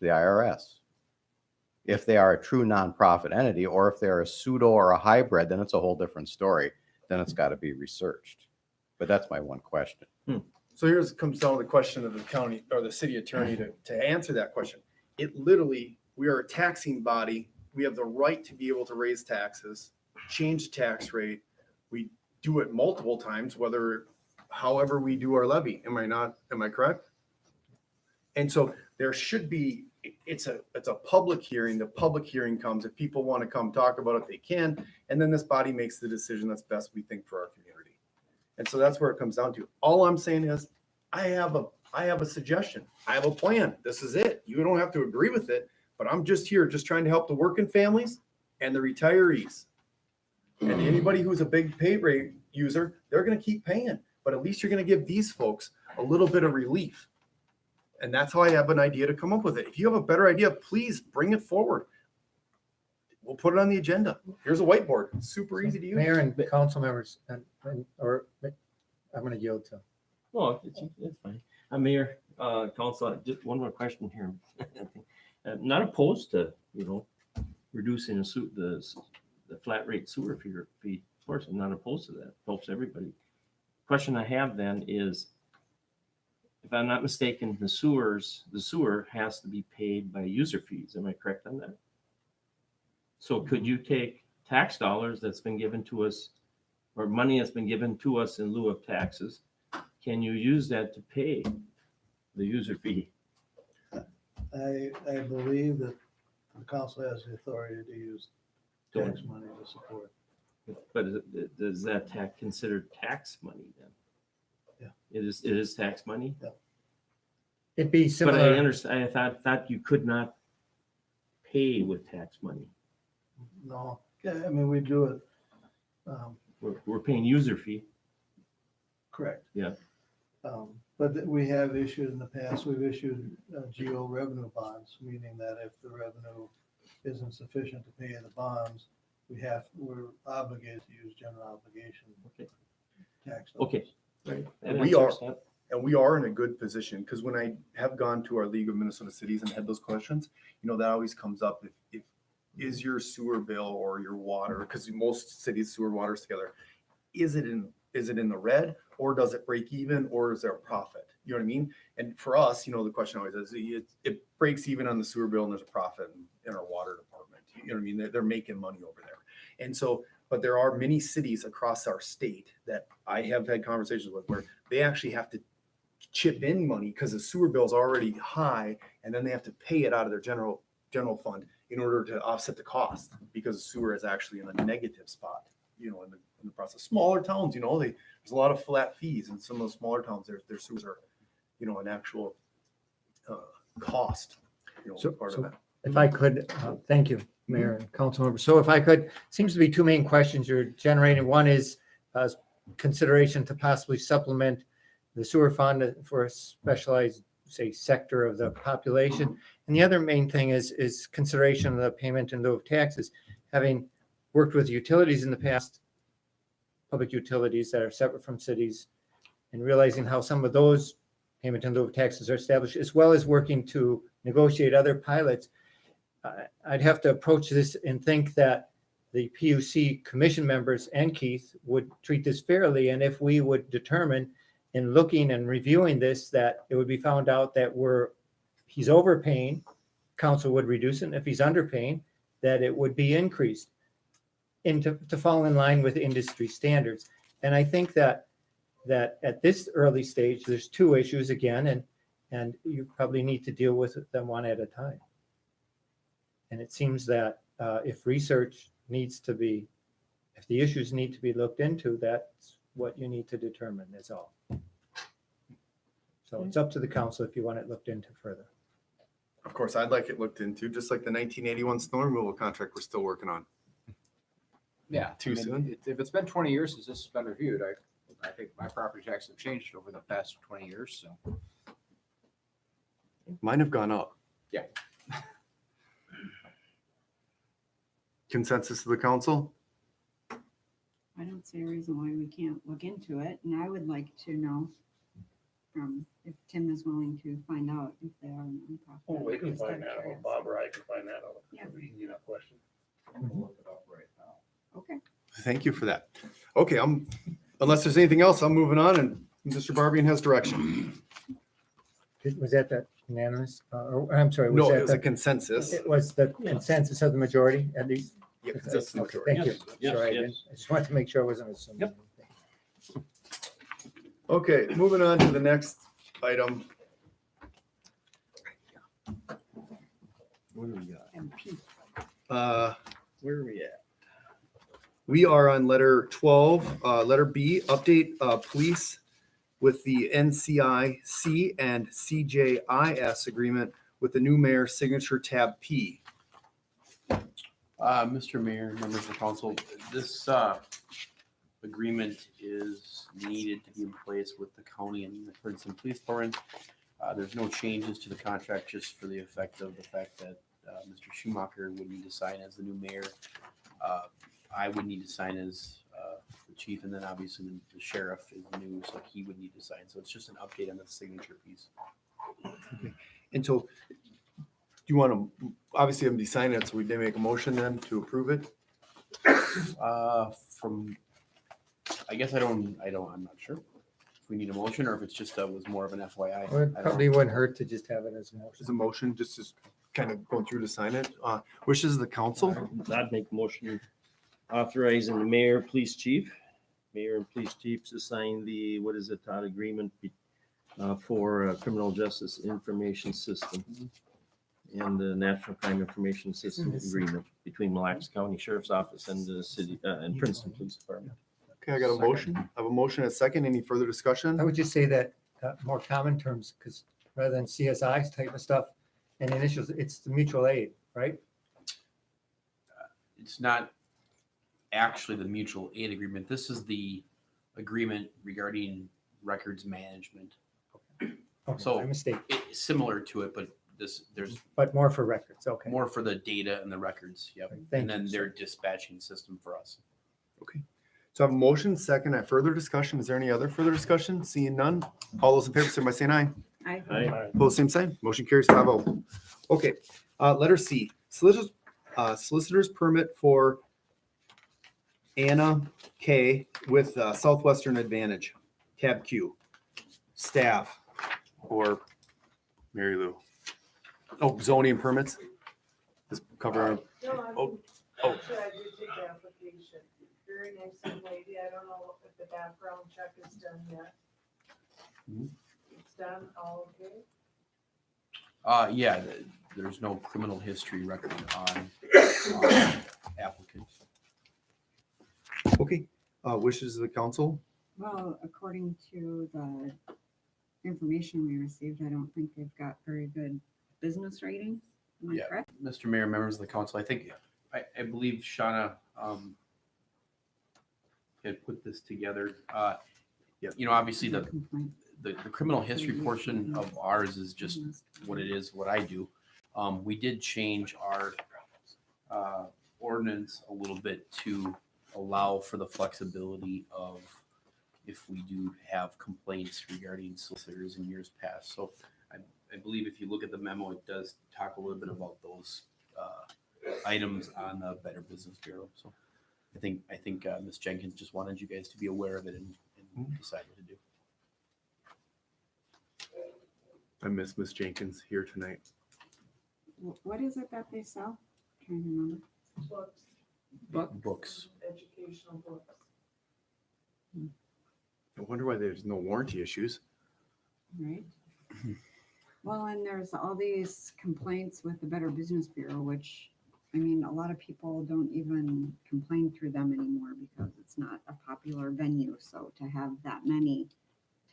the IRS? If they are a true nonprofit entity, or if they're a pseudo or a hybrid, then it's a whole different story. Then it's got to be researched. But that's my one question. So here's comes down to the question of the county or the city attorney to answer that question. It literally, we are a taxing body. We have the right to be able to raise taxes, change tax rate. We do it multiple times, however we do our levy. Am I correct? And so there should be, it's a public hearing. The public hearing comes. If people want to come talk about it, they can. And then this body makes the decision that's best, we think, for our community. And so that's where it comes down to. All I'm saying is I have a suggestion. I have a plan. This is it. You don't have to agree with it, but I'm just here, just trying to help the working families and the retirees. And anybody who's a big pay rate user, they're going to keep paying, but at least you're going to give these folks a little bit of relief. And that's how I have an idea to come up with it. If you have a better idea, please bring it forward. We'll put it on the agenda. Here's a whiteboard. It's super easy to use. Mayor and council members, or I'm going to yield to. Well, it's fine. Mayor, council, just one more question here. Not opposed to, reducing the flat rate sewer fee. Of course, I'm not opposed to that. Helps everybody. Question I have then is, if I'm not mistaken, the sewer has to be paid by user fees. Am I correct on that? So could you take tax dollars that's been given to us, or money that's been given to us in lieu of taxes? Can you use that to pay the user fee? I believe that the council has the authority to use tax money to support. But is that considered tax money then? Yeah. It is tax money? Yeah. It'd be But similar. I understand, I thought you could not pay with tax money. No, yeah, I mean, we do it, We're paying user fee. correct. Yeah. But we have issued in the past, we've issued geo revenue bonds, meaning that if the revenue isn't sufficient to pay the bonds, we're obligated to use general obligation. Okay. Tax. Okay. Right. And we are in a good position, because when I have gone to our League of Minnesota Cities and had those questions, that always comes up. If is your sewer bill or your water, because most cities sewer waters together, is it in the red, or does it break even, or is there a profit? You know what I mean? And for us, the question always is, it breaks even on the sewer bill and there's a profit in our water department. You know what I mean? They're making money over there. And so, but there are many cities across our state that I have had conversations with where they actually have to chip in money because the sewer bill is already high, and then they have to pay it out of their general fund in order to offset the cost, because the sewer is actually in a negative spot, in the process. Smaller towns, there's a lot of flat fees in some of those smaller towns. Their sewers are, an actual cost, part of that. If I could, thank you, Mayor and council members. So if I could, seems to be two main questions you're generating. One is consideration to possibly supplement the sewer fund for a specialized, say, sector of the population. And the other main thing is consideration of the payment in lieu of taxes. Having worked with utilities in the past, public utilities that are separate from cities, and realizing how some of those payment in lieu of taxes are established, as well as working to negotiate other pilots, I'd have to approach this and think that the PUC commission members and Keith would treat this fairly. And if we would determine in looking and reviewing this, that it would be found out that he's overpaying, council would reduce it. And if he's underpaying, that it would be increased to fall in line with industry standards. And I think that at this early stage, there's two issues again, and you probably need to deal with them one at a time. And it seems that if the issues need to be looked into, that's what you need to determine is all. So it's up to the council if you want it looked into further. Of course, I'd like it looked into, just like the 1981 snow removal contract we're still working on. Yeah. Too soon? If it's been 20 years since this has been reviewed, I think my property taxes have changed over the past 20 years, so. Mine have gone up. Yeah. Consensus of the council? I don't see a reason why we can't look into it, and I would like to know if Tim is willing to find out if they are nonprofit. Oh, we can Just out find of that out. curiosity. Bob or I can find that out. Yeah. Easy enough question. Okay. Thank you for that. Okay, unless there's anything else, I'm moving on, and Mr. Barbian has direction. Was that unanimous? Or I'm sorry. No, that it was a consensus. It was the consensus of the majority, at least? Yeah, consensus of the Okay, majority. thank you. Yes, Sorry, yes. I just wanted to make sure I wasn't assuming. Yep. anything. Okay, moving on to the next item. What do we got? MP. Where are we at? We are on letter 12, letter B, update police with the NCIC and CJIS agreement with the new mayor signature tab P. Mr. Mayor, members of council, this agreement is needed to be in place with the county and the Princeton Police Department. There's no changes to the contract, just for the effect of the fact that Mr. Schumacher would need to sign as the new mayor. I would need to sign as the chief, and then obviously the sheriff is new, so he would need to sign. So it's just an update on the signature piece. And so, do you want to, obviously, I'm be signing it, so we did make a motion then to approve it? I guess I'm not sure if we need a motion or if it's just, was more of an FYI. Well, it I don't probably know. wouldn't hurt to just have it as a motion. As a motion, just as kind of going through to sign it. Wishes of the council? I'd make a motion authorizing the mayor, police chief, to sign the, what is it, Todd, agreement for criminal justice information system and the National Crime Information System agreement between Mille Lacs County Sheriff's Office and the city, and Princeton Police Department. Okay, I got a motion. I have a motion and a second. Any further discussion? I would just say that more common terms, because rather than CSI type of stuff and initials, it's the mutual aid, right? It's not actually the mutual aid agreement. This is the agreement regarding records management. Okay, So- my mistake, It's similar to it, but there's but more for records, okay. more for the data and the records. Yep. Thank And then you, their sir. dispatching system for us. So I have a motion, second, I have further discussion. Is there any other further discussion? Seeing none. All those in favor, say by saying aye. I, Opposed, same sign. Motion carries 5-0. Okay, letter C, solicitor's permit for Anna K with Southwestern Advantage, tab Q. Staff or Mary Lou. Oh, zoning and permits. Just cover. Oh, oh. Actually, I did take the application. Very nice young lady. I don't know if the background check is done yet. Mhm. It's done, all okay? Yeah, there's no criminal history record on applicant. Okay, wishes of the council. well, according to the information we received, I don't think they've got very good business ratings. Am I Yeah. correct? Mr. Mayor, members of the council, I believe Shauna had put this together. Obviously the Complaint. the criminal history portion of ours is just what it is, what I do. We did change our ordinance a little bit to allow for the flexibility of if we do have complaints regarding solicitors in years past. So I believe if you look at the memo, it does talk a little bit about those items on the Better Business Bureau. So I think Ms. Jenkins just wanted you guys to be aware of it and decide what to do. I miss Miss Jenkins here tonight. What is it that they sell? Trying to remember. Books. Educational books. I wonder why there's no warranty issues. Right? Well, and there's all these complaints with the Better Business Bureau, which, I mean, a lot of people don't even complain through them anymore because it's not a popular venue. So to have that many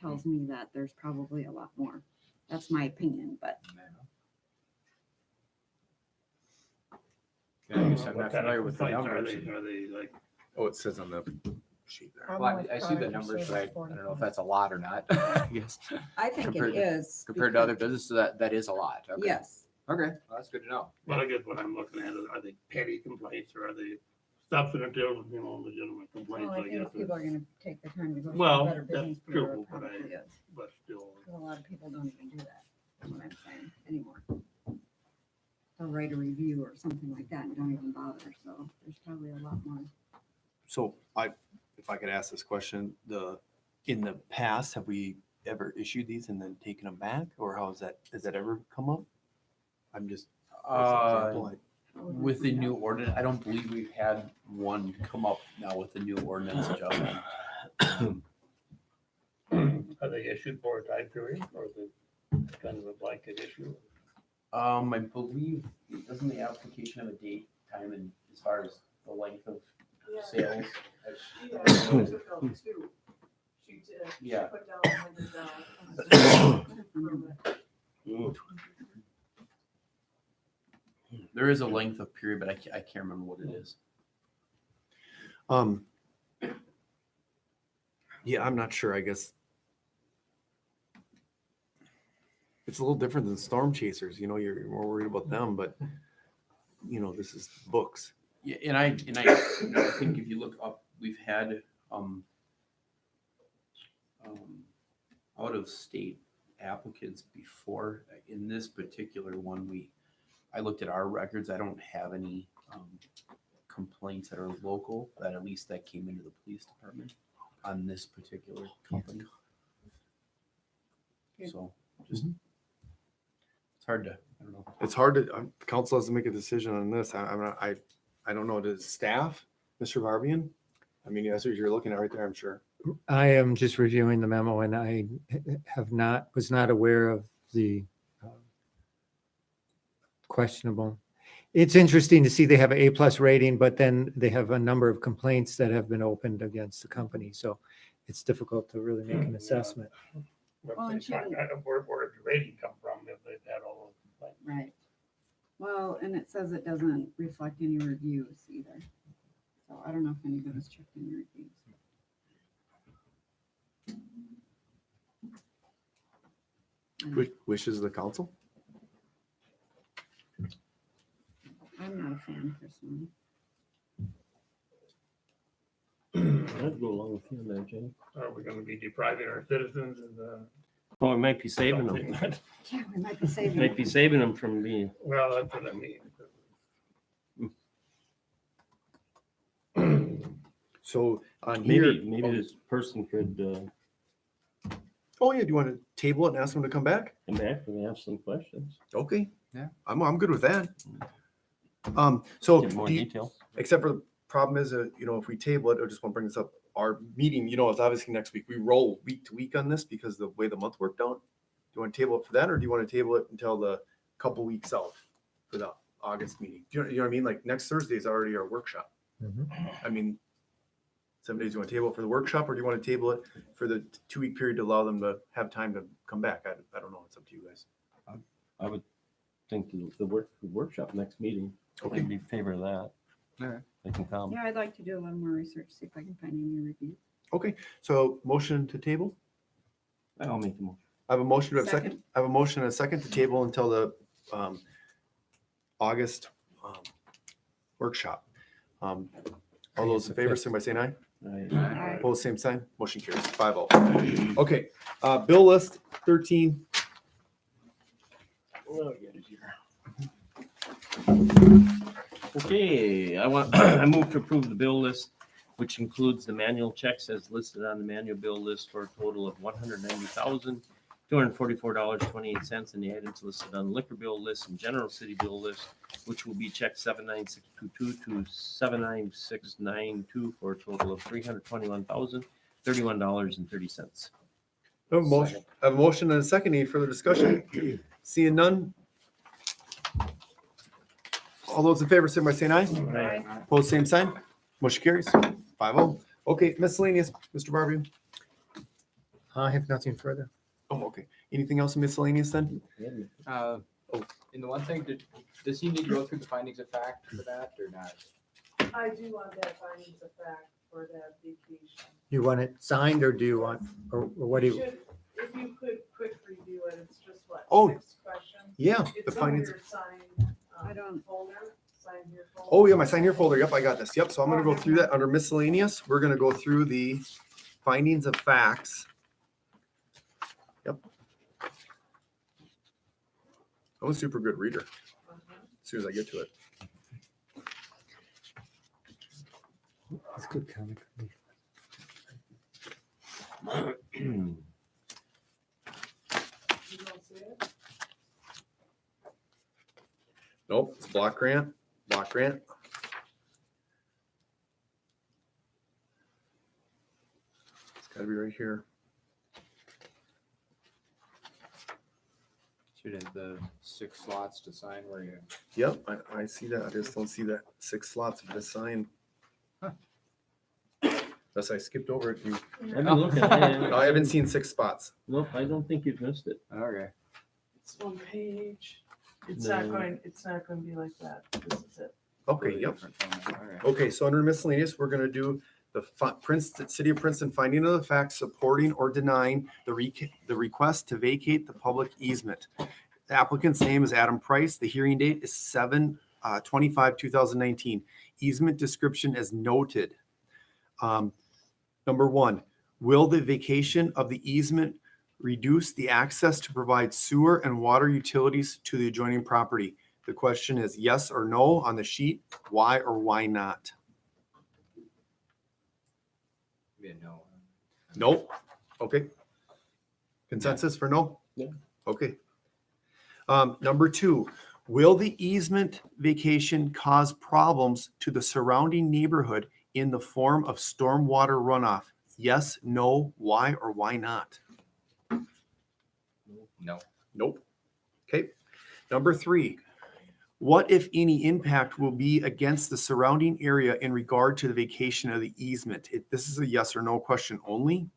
tells me that there's probably a lot more. That's my opinion, but Yeah, I guess I'm What not kind of familiar with the complaints numbers. Are they like? Oh, it says on the sheet there. Well, I see the numbers, but I don't know if that's a lot or not. I guess I think Compared it is. compared to other because- businesses, that is a lot. Okay. Yes. Okay, well, that's good to know. Well, I guess what I'm looking at is, are they petty complaints or are they substantive, legitimate complaints, Well, I I think guess. if people are gonna take the time to go to Well, the Better that's Business Bureau, true, it but probably is. But still, Because a lot of people don't even do that, is what I'm saying, anymore. They'll write a review or something like that and don't even bother, so there's probably a lot more. So if I could ask this question, in the past, have we ever issued these and then taken them back, or has that ever come up? I'm just, as an example, I would With the find new out. ordinance, I don't believe we've had one come up now with the new ordinance adjustment. are they issued for a time period or is it kind of a blanket issue? I believe, doesn't the application have a date, time, and as far as the length of sales? She actually took out two. She did. She Yeah. put down $100. Ooh. There is a length of period, but I can't remember what it is. yeah, I'm not sure, I guess. it's a little different than storm chasers, you know, you're more worried about them, but you know, this is books. Yeah, and I you know, I think if you look up, we've had out of state applicants before. In this particular one, I looked at our records. I don't have any complaints that are local that at least that came into the police department on this particular company. Good. So just it's hard to, I don't know. It's hard to, the council has to make a decision on this. I don't know, does staff, Mr. Barbian? I mean, that's what you're looking at right there, I'm sure. I am just reviewing the memo and I was not aware of the questionable. It's interesting to see they have an A+ rating, but then they have a number of complaints that have been opened against the company. So it's difficult to really make an assessment. Well, and Where did the rating come from if they've had all those? Right. Well, and it says it doesn't reflect any reviews either. So I don't know if anybody's checked any reviews. Wishes of the council? I'm not a fan personally. I'd go along with you there, Jenny. Are we gonna be depriving our citizens of Oh, we might be saving them. something that- Yeah, we might be saving. Might be saving them from being. Well, that's what I mean. So on here. Maybe this person could Oh yeah, do you want to table it and ask them to come back? come back and ask some questions. Okay. Yeah. I'm good with that. So Get more do you- detail. except for the problem is, you know, if we table it, I just want to bring this up, our meeting, you know, is obviously next week. We roll week to week on this because the way the month worked out. Do you want to table it for that, or do you want to table it until the couple weeks out for the August meeting? Do you know what I mean? Like next Thursday is already our workshop. I mean, some days you want to table it for the workshop, or do you want to table it for the 2-week period to allow them to have time to come back? I don't know. It's up to you guys. I would think the workshop next meeting. Okay. I'd be in favor of that. All right. They can come. Yeah, I'd like to do a little more research, see if I can find any reviews. Okay, so motion to table? I'll make the motion. I have a motion to have a second. Second. I have a motion and a second to table until the August workshop. All those in favor, signify by saying aye. Aye. Opposed, same sign. Motion carries 5-0. Okay, bill list 13. Okay, I move to approve the bill list, which includes the manual checks as listed on the manual bill list for a total of $190,244.28, and the items listed on the liquor bill list and general city bill list, which will be check 79622 to 79692 for a total of $321,031.30. I have a motion and a second. Any further discussion? Seeing none. All those in favor, signify by saying aye. Aye. Opposed, same sign. Motion carries 5-0. Okay, miscellaneous, Mr. Barbeau. I have nothing further. Oh, okay. Anything else in miscellaneous then? In the one thing, does he need to go through the findings of fact for that or not? I do want that findings of fact for that vacation. You want it signed or do you want, or what do you? If you could quick review it, it's just what, Oh, 6 questions? Yeah, the It's on findings. your signed I don't- folder, signed here folder. Oh, yeah, my sign here folder. Yep, I got this. Yep. So I'm gonna go through that under miscellaneous. We're gonna go through the findings of facts. Yep. I'm a super good reader as soon as I get to it. It's good comic relief. You don't see it? Nope, it's block grant, block grant. It's gotta be right here. Should have the 6 slots to sign where you. Yep, I see that. I just don't see that 6 slots for the sign. Unless I skipped over it. I've been looking at it. No, I haven't seen 6 spots. Nope, I don't think you've missed it. Okay. It's one page. It's No. not going to be like that. This is it. Okay, yep. Okay. Okay, so under miscellaneous, we're gonna do City of Princeton finding of the facts supporting or denying the request to vacate the public easement. The applicant's name is Adam Price. The hearing date is 7/25/2019. Easement description as noted. Number one, will the vacation of the easement reduce the access to provide sewer and water utilities to the adjoining property? The question is yes or no on the sheet. Why or why not? No. Nope. Okay. Consensus for no? Yeah. Okay. Number two, will the easement vacation cause problems to the surrounding neighborhood in the form of stormwater runoff? Yes, no, why, or why not? No. Nope. Okay. Number three, what if any impact will be against the surrounding area in regard to the vacation of the easement? This is a yes or no question only.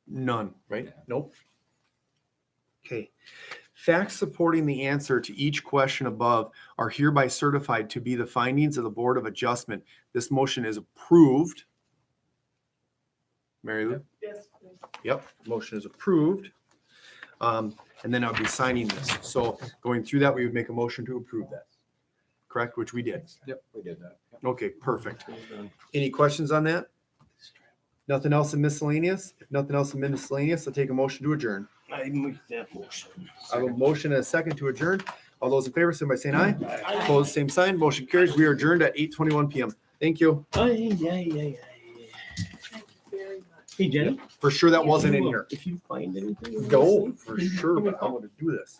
None, right? Nope. Okay. Facts supporting the answer to each question above are hereby certified to be the findings of the Board of Adjustment. This motion is approved. Mary Lou? Yes. Yep, motion is approved. And then I'll be signing this. So going through that, we would make a motion to approve that. Correct, which we did. Yep, we did that. Okay, perfect. Any questions on that? Nothing else in miscellaneous? If nothing else in miscellaneous, I'll take a motion to adjourn. I make that motion. I have a motion and a second to adjourn. All those in favor, say by saying aye. Opposed, same sign. Motion carries. We are adjourned at 8:21 PM. Thank you. Hey, Jenny, For sure that wasn't in here. if you find anything. No, for sure, but I'm gonna do this.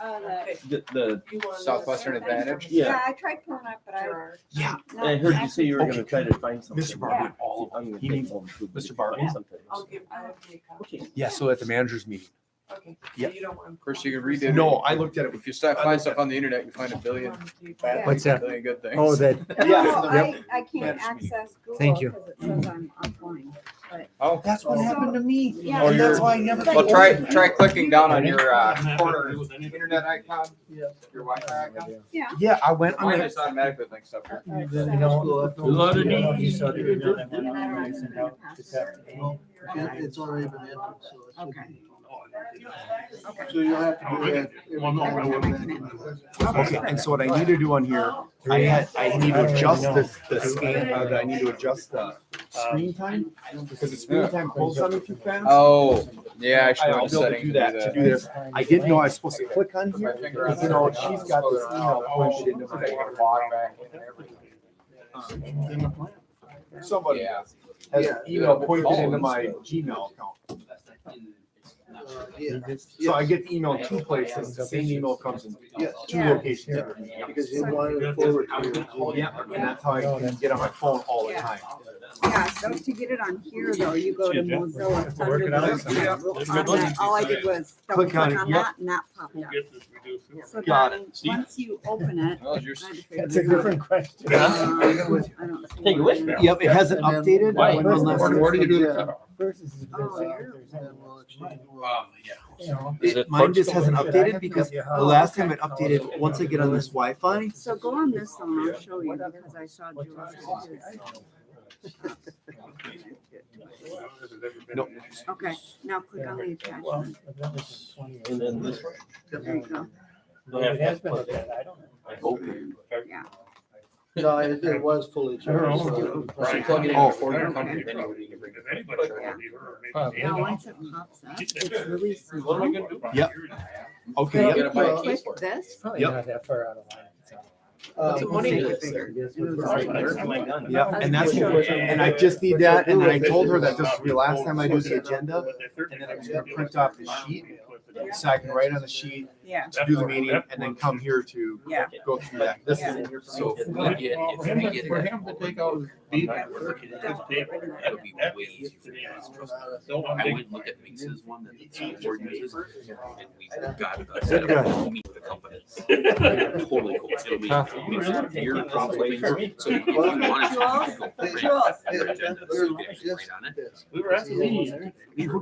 The, Southwestern Advantage? yeah, I tried pulling up, but I. Yeah. I heard you say you were Okay. gonna try to find something. Mr. Barber, All of them. I'm gonna He take needs- home too, but Mr. if you Barber. find something- I'll give you a copy. Okay. Yeah, so at the manager's meeting. Okay. Yeah. You don't want. First you can read it. No, I looked at it. If you find stuff on the internet, you find a billion What's that? good things. Oh, that, No, Yep. I can't Management meeting. access Google. Thank you. Because it says I'm offline, but. Oh, That's what happened to me. Yeah. And that's why I never. well, try clicking down on your corner internet icon, your Wi-Fi icon. Yeah, I went on Mine the, just automatically links up here. you know, lot of you saw the email that went out, I sent out this afternoon. It's already been entered, so. it should Okay. be- So you'll have to do that. every time. okay, and so what I need to do on here, I need to adjust the scan, I need to adjust the screen time, because the screen time pulls on me too fast. Oh, yeah, I should I'll have be able to setting do that, to do this. I didn't know I was supposed to click on here, because you know, she's got this email posted into my. Somebody Yeah. has an email pointed into my Gmail account. Yeah, So I get the email in two places, the same email comes in Yes. two locations. because you want to forward to your. Yeah, and that's how I can get on my phone all the time. Yeah, so to get it on here though, you go to Mozilla. Work it out. Thunderbird, on that, all I did was double Click click on it, on yep. that and that popped up. So Got then, once you open it. Well, yours- I had to figure That's a this out. different question. I don't see Take a why. look. Yep, it hasn't And then- updated. Why? Where do you do the cutoff? First is this, Oh, yeah. And we'll exchange. Yeah. you know, Mine just hasn't updated because the last time it updated, once I get on this Wi-Fi. So go on this one, I'll show you because I saw Jules did his. No. Okay, now click on the well, attachment. that was 20 years And then ago. this one. There you go. No, it has been looked at, I don't know. I hope. No, it was fully charged. so- So you plug it in Oh, before you okay. come, then you can bring it. Now, once it pops up, it's really small. Yep. Okay, But yep. Get a bite if of you case click for it. this, Probably Yep. not that far out of line. so. That's what money is there. Yep, and that's, and I just need that, and then I told her that this will be the last time I do the agenda, and then I'm just gonna print off the sheet, so I can write on the sheet yeah, to do the meeting, and then come here to yeah. go through that. This is in here. So if we get For him to take out his beat. that would be way easier for you guys, trust me. I went and looked at Mace's one that the school board uses, and we've got a set up meet with the companies. Totally cool. It'll be your problem, so if you wanted to, you could go right on your agenda, so you could actually write on it. We were at the meeting. And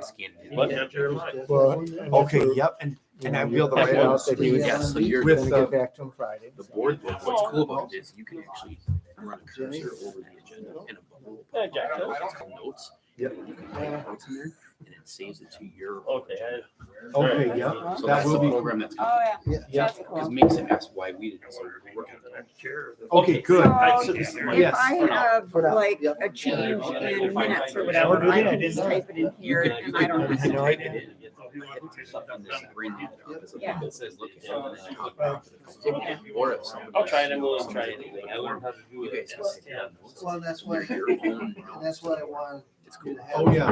scan it in. But after life. Okay, yep, and you And know, I you feel the pointed right out that he was Yeah, so you're with gonna the- get back to him Friday. The board, what's cool about it is you can actually run a cursor over the agenda in a bubble. It's called notes. Yep. You can put notes in there and it saves it to your. Okay, Okay, yeah, So that that's will the be, program that's. Oh, yeah. yeah, That's Because cool. makes it, that's why we didn't start working on that. okay, good. So if Yes. I have For now. like a change in minutes or whatever, I can just type it in here and I don't have to type it in. Yeah. Or if somebody. I'll try it. I'm willing to try anything. I learned how to do You it. guys can sit down. Well, that's why, Your own. that's what I wanted. It's cool. Oh, yeah.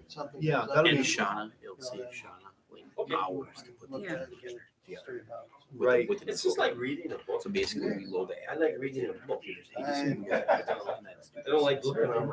Something Yeah, comes up. that'll And be- Shauna, it'll save Shauna like hours to put Look that at it together. again, straight out. Right. With It's just like reading a book. So basically, we load the I app. like reading a book. Hey, this is- I don't like looking on my